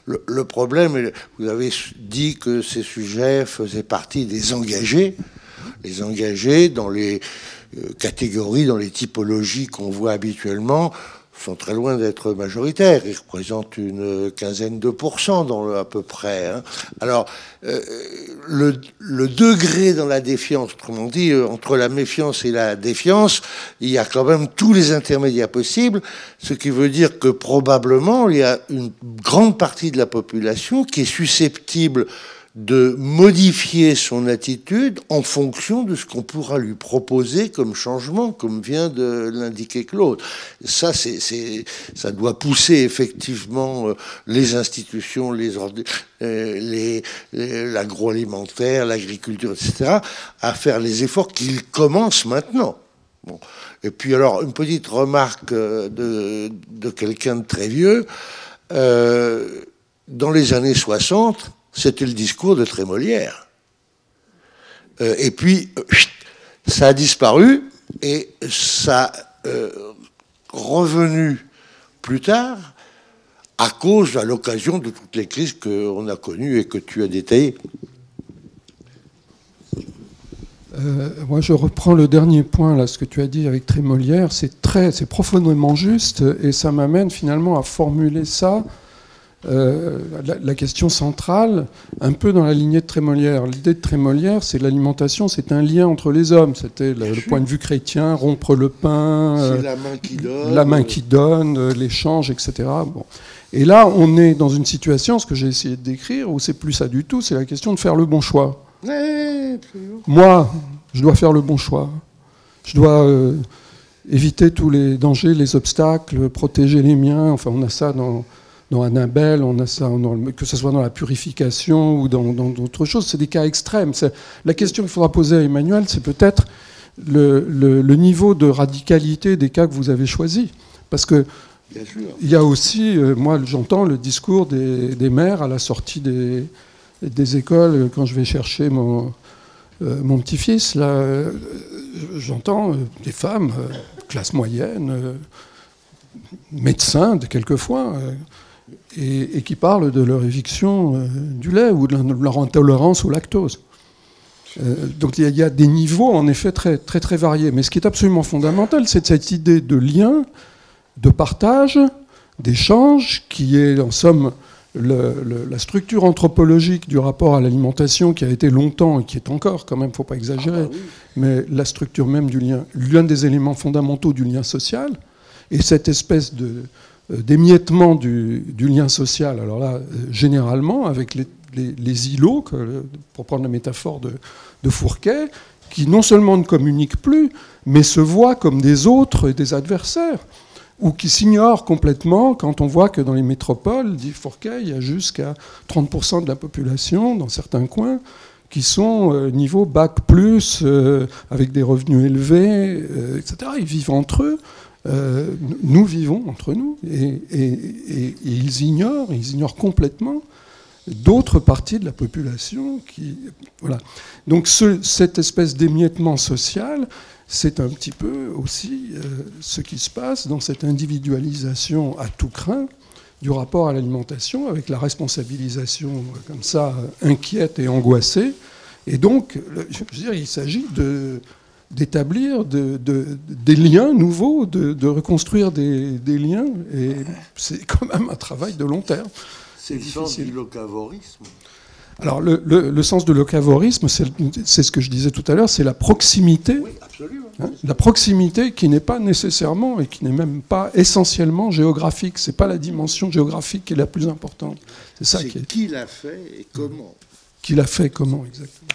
Le problème, vous avez dit que ces sujets faisaient partie des engagés, les engagés dans les catégories, dans les typologies qu'on voit habituellement, sont très loin d'être majoritaires. Ils représentent une quinzaine de % à peu près. Hein. Alors, le degré dans la défiance, autrement dit, entre la méfiance et la défiance, il y a quand même tous les intermédiaires possibles, ce qui veut dire que probablement, il y a une grande partie de la population qui est susceptible de modifier son attitude en fonction de ce qu'on pourra lui proposer comme changement, comme vient de l'indiquer Claude. Ça, ça doit pousser effectivement les institutions, l'agroalimentaire, l'agriculture, etc., à faire les efforts qu'ils commencent maintenant. Bon. Et puis alors, une petite remarque de quelqu'un de très vieux. Dans les années 60, c'était le discours de Trémolière. Et puis, ça a disparu et ça revenu plus tard à cause, à l'occasion de toutes les crises qu'on a connues et que tu as détaillées. Moi, je reprends le dernier point, là, ce que tu as dit avec Trémolière. C'est profondément juste et ça m'amène finalement à formuler ça. La question centrale, un peu dans la lignée de Trémolière. L'idée de Trémolière, c'est l'alimentation, c'est un lien entre les hommes. C'était le point de vue chrétien, rompre le pain, c'est la main qui donne, l'échange, etc. Bon. Et là, on est dans une situation, ce que j'ai essayé de décrire, où c'est plus ça du tout, c'est la question de faire le bon choix. Moi, je dois faire le bon choix. Je dois éviter tous les dangers, les obstacles, protéger les miens. Enfin, on a ça dans Annabelle, on a ça, que ce soit dans la purification ou dans d'autres choses, c'est des cas extrêmes. La question qu'il faudra poser à Emmanuel, c'est peut-être le niveau de radicalité des cas que vous avez choisis. Parce que il y a aussi, moi j'entends le discours des maires à la sortie des écoles, quand je vais chercher mon petit-fils, là, j'entends des femmes, classe moyenne, médecins quelquefois, et qui parlent de leur éviction du lait ou de leur intolérance au lactose. Donc il y a des niveaux en effet très, très, très variés. Mais ce qui est absolument fondamental, c'est cette idée de lien, de partage, d'échange, qui est en somme la structure anthropologique du rapport à l'alimentation qui a été longtemps, et qui est encore quand même, il ne faut pas exagérer, mais la structure même du lien, l'un des éléments fondamentaux du lien social. Et cette espèce d'émiettement du lien social, alors là, généralement, avec les îlots, pour prendre la métaphore de Fourquet, qui non seulement ne communiquent plus, mais se voient comme des autres et des adversaires, ou qui s'ignorent complètement quand on voit que dans les métropoles, dit Fourquet, il y a jusqu'à 30% de la population, dans certains coins, qui sont niveau bac plus, avec des revenus élevés, etc. Ils vivent entre eux. Nous vivons entre nous. Et ils ignorent complètement d'autres parties de la population. Voilà. Donc cette espèce d'émiettement social, c'est un petit peu aussi ce qui se passe dans cette individualisation à tout crin du rapport à l'alimentation, avec la responsabilisation comme ça, inquiète et angoissée. Et donc, je veux dire, il s'agit d'établir des liens nouveaux, de reconstruire des liens. Et c'est quand même un travail de long terme. C'est le sens du locavorisme. Alors, le sens de locavorisme, c'est ce que je disais tout à l'heure, c'est la proximité. Oui, absolument. Hein, la proximité qui n'est pas nécessairement et qui n'est même pas essentiellement géographique. C'est pas la dimension géographique qui est la plus importante. C'est ça qui l'a fait et comment. Qui l'a fait, comment, exactement.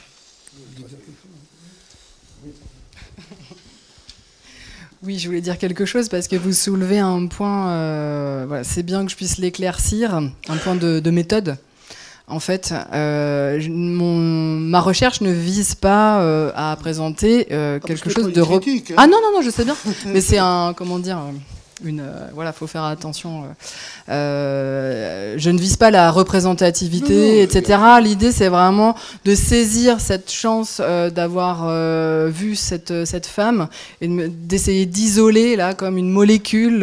Oui, je voulais dire quelque chose parce que vous soulevez un point, voilà, c'est bien que je puisse l'éclaircir, un point de méthode. En fait, ma recherche ne vise pas à présenter quelque chose de... critique, hein. Ah non, je sais bien, mais c'est un, comment dire... voilà, faut faire attention. Je ne vise pas la représentativité, etc. L'idée, c'est vraiment de saisir cette chance d'avoir vu cette femme et d'essayer d'isoler là comme une molécule,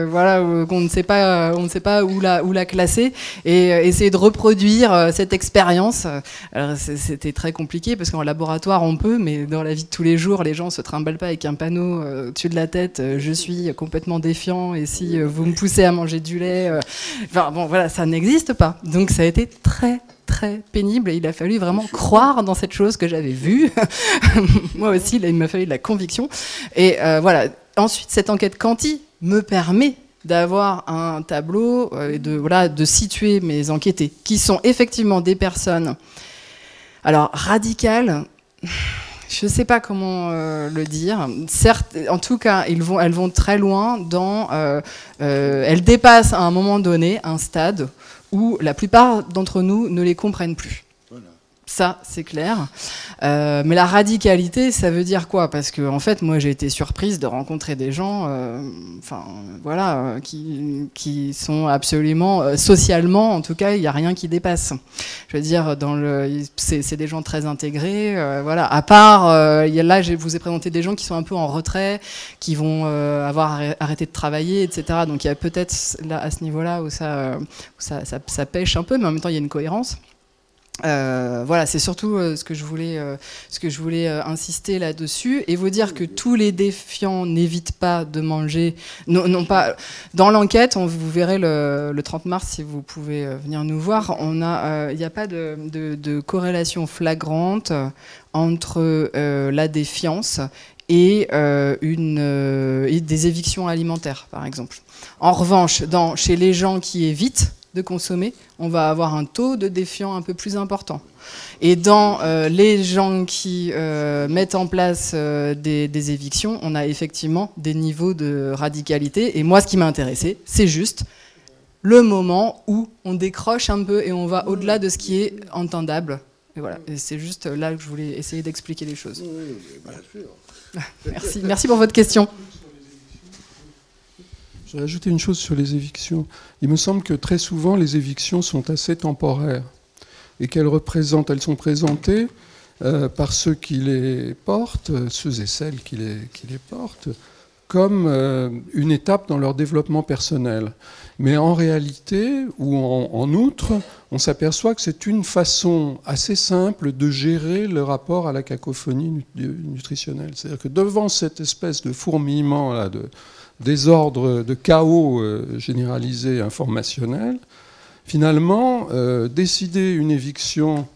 voilà, qu'on ne sait pas, on ne sait pas où la classer, et essayer de reproduire cette expérience. Alors, c'était très compliqué parce qu'en laboratoire on peut, mais dans la vie de tous les jours, les gens se trimballent pas avec un panneau au-dessus de la tête. Je suis complètement défiant et si vous me poussez à manger du lait, enfin bon voilà, ça n'existe pas. Donc ça a été très très pénible et il a fallu vraiment croire dans cette chose que j'avais vue. Moi aussi, là, il m'a fallu de la conviction. Et voilà. Ensuite, cette enquête Quanti me permet d'avoir un tableau et de situer mes enquêtés, qui sont effectivement des personnes, alors radicales. Je ne sais pas comment le dire. Certes, en tout cas, elles vont très loin dans... elles dépassent à un moment donné un stade où la plupart d'entre nous ne les comprennent plus. Voilà. Ça, c'est clair. Mais la radicalité, ça veut dire quoi? Parce que, en fait, moi, j'ai été surprise de rencontrer des gens qui sont absolument... socialement, en tout cas, il n'y a rien qui dépasse. Je veux dire, c'est des gens très intégrés. Voilà. À part, là, je vous ai présenté des gens qui sont un peu en retrait, qui vont avoir arrêté de travailler, etc. Donc, il y a peut-être là, à ce niveau-là où ça pêche un peu, mais en même temps, il y a une cohérence. Voilà, c'est surtout ce que je voulais insister là-dessus et vous dire que tous les défiants n'évitent pas de manger. Non pas dans l'enquête, vous verrez le 30 mars si vous pouvez venir nous voir. Il n'y a pas de corrélation flagrante entre la défiance et des évictions alimentaires, par exemple. En revanche, chez les gens qui évitent de consommer, on va avoir un taux de défiants un peu plus important. Et dans les gens qui mettent en place des évictions, on a effectivement des niveaux de radicalité. Et moi, ce qui m'a intéressé, c'est juste le moment où on décroche un peu et on va au-delà de ce qui est entendable. Et voilà. Et c'est juste là que je voulais essayer d'expliquer les choses. Oui, bien sûr. Merci pour votre question. Je vais ajouter une chose sur les évictions. Il me semble que très souvent, les évictions sont assez temporaires et elles sont présentées par ceux qui les portent, ceux et celles qui les portent, comme une étape dans leur développement personnel. Mais en réalité, ou en outre, on s'aperçoit que c'est une façon assez simple de gérer le rapport à la cacophonie nutritionnelle. C'est-à-dire que devant cette espèce de fourmillement là, de désordre, de chaos généralisé informationnel, finalement, décider une éviction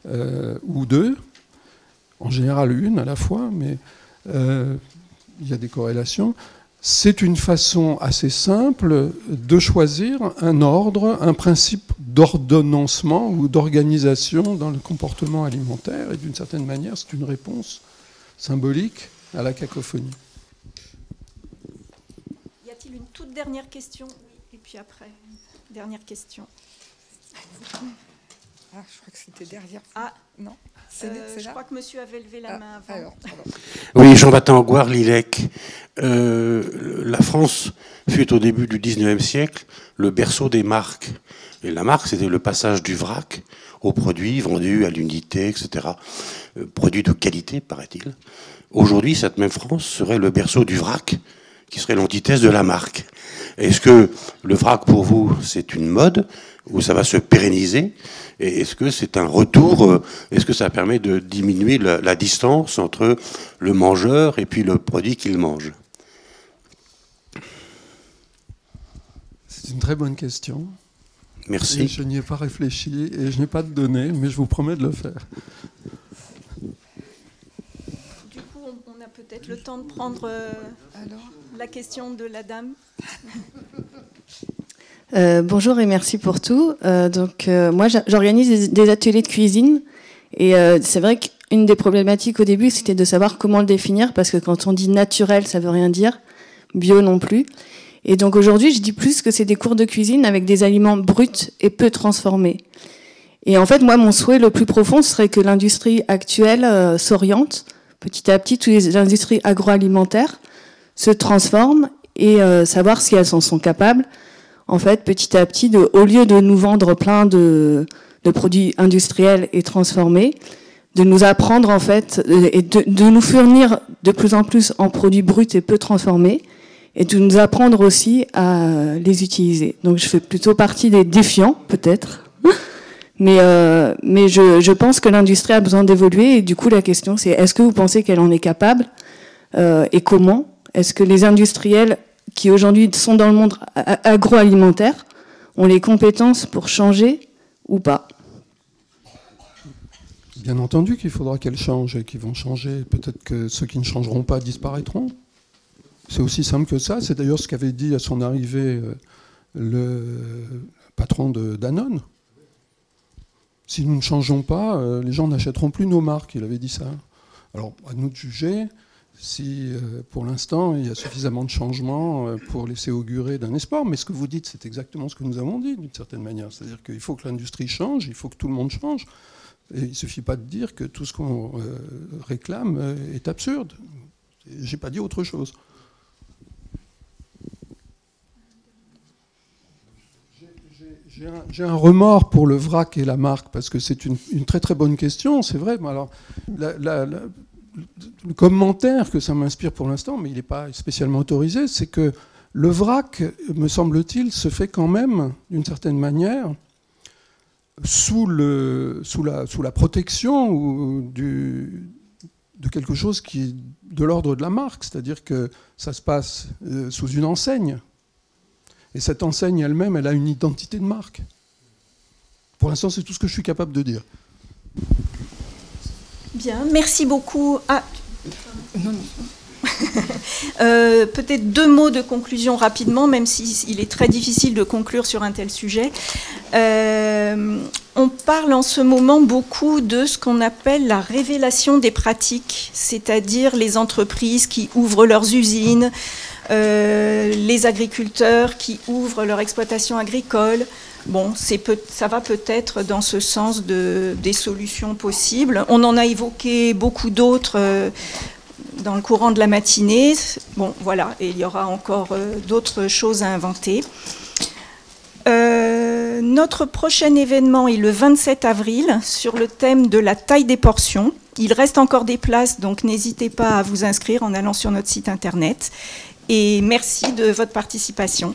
ou deux, en général une à la fois, mais il y a des corrélations, c'est une façon assez simple de choisir un ordre, un principe d'ordonnancement ou d'organisation dans le comportement alimentaire. Et d'une certaine manière, c'est une réponse symbolique à la cacophonie. Y a-t-il une toute dernière question? Et puis après, dernière question. Ah, je crois que c'était derrière. Ah, non. Je crois que monsieur avait levé la main avant. Alors, oui, Jean-Baptiste Gouard-Lillec. La France fut au début du 19e siècle le berceau des marques. Et la marque, c'était le passage du vrac aux produits vendus à l'unité, etc. Produits de qualité, paraît-il. Aujourd'hui, cette même France serait le berceau du vrac, qui serait l'antithèse de la marque. Est-ce que le vrac, pour vous, c'est une mode, ou ça va se pérenniser? Et est-ce que c'est un retour? Est-ce que ça permet de diminuer la distance entre le mangeur et puis le produit qu'il mange? C'est une très bonne question. Merci. Et je n'y ai pas réfléchi et je n'ai pas de données, mais je vous promets de le faire. Du coup, on a peut-être le temps de prendre la question de la dame. Bonjour et merci pour tout. Moi, j'organise des ateliers de cuisine et c'est vrai qu'une des problématiques au début, c'était de savoir comment le définir parce que quand on dit naturel, ça veut rien dire, bio non plus. Et donc aujourd'hui, je dis plus que c'est des cours de cuisine avec des aliments bruts et peu transformés. Et en fait, moi, mon souhait le plus profond serait que l'industrie actuelle s'oriente petit à petit, toutes les industries agroalimentaires se transforment et savoir si elles en sont capables. En fait, petit à petit, au lieu de nous vendre plein de produits industriels et transformés, de nous apprendre en fait et de nous fournir de plus en plus en produits bruts et peu transformés, et de nous apprendre aussi à les utiliser. Donc, je fais plutôt partie des défiants, peut-être, mais je pense que l'industrie a besoin d'évoluer. Et du coup, la question, c'est est-ce que vous pensez qu'elle en est capable et comment? Est-ce que les industriels qui aujourd'hui sont dans le monde agroalimentaire ont les compétences pour changer ou pas? Bien entendu qu'il faudra qu'elles changent et qu'ils vont changer. Peut-être que ceux qui ne changeront pas disparaîtront. C'est aussi simple que ça. C'est d'ailleurs ce qu'avait dit à son arrivée le patron de Danone. Si nous ne changeons pas, les gens n'achèteront plus nos marques. Il avait dit ça. Alors, à nous de juger si, pour l'instant, il y a suffisamment de changements pour laisser augurer d'un espoir. Mais ce que vous dites, c'est exactement ce que nous avons dit, d'une certaine manière. C'est-à-dire qu'il faut que l'industrie change, il faut que tout le monde change. Et il ne suffit pas de dire que tout ce qu'on réclame est absurde. Je n'ai pas dit autre chose. J'ai un remords pour le vrac et la marque, parce que c'est une très très bonne question, c'est vrai. Alors, le commentaire que ça m'inspire pour l'instant, mais il n'est pas spécialement autorisé, c'est que le vrac, me semble-t-il, se fait quand même, d'une certaine manière, sous la protection de quelque chose qui est de l'ordre de la marque, c'est-à-dire que ça se passe sous une enseigne. Et cette enseigne elle-même, elle a une identité de marque. Pour l'instant, c'est tout ce que je suis capable de dire. Bien, merci beaucoup. Peut-être 2 mots de conclusion rapidement, même s'il est très difficile de conclure sur un tel sujet. On parle en ce moment beaucoup de ce qu'on appelle la révélation des pratiques, c'est-à-dire les entreprises qui ouvrent leurs usines, les agriculteurs qui ouvrent leur exploitation agricole. Bon, ça va peut-être dans ce sens des solutions possibles. On en a évoqué beaucoup d'autres dans le courant de la matinée. Bon, voilà, et il y aura encore d'autres choses à inventer. Notre prochain événement est le 27 avril sur le thème de la taille des portions. Il reste encore des places, donc n'hésitez pas à vous inscrire en allant sur notre site internet. Et merci de votre participation.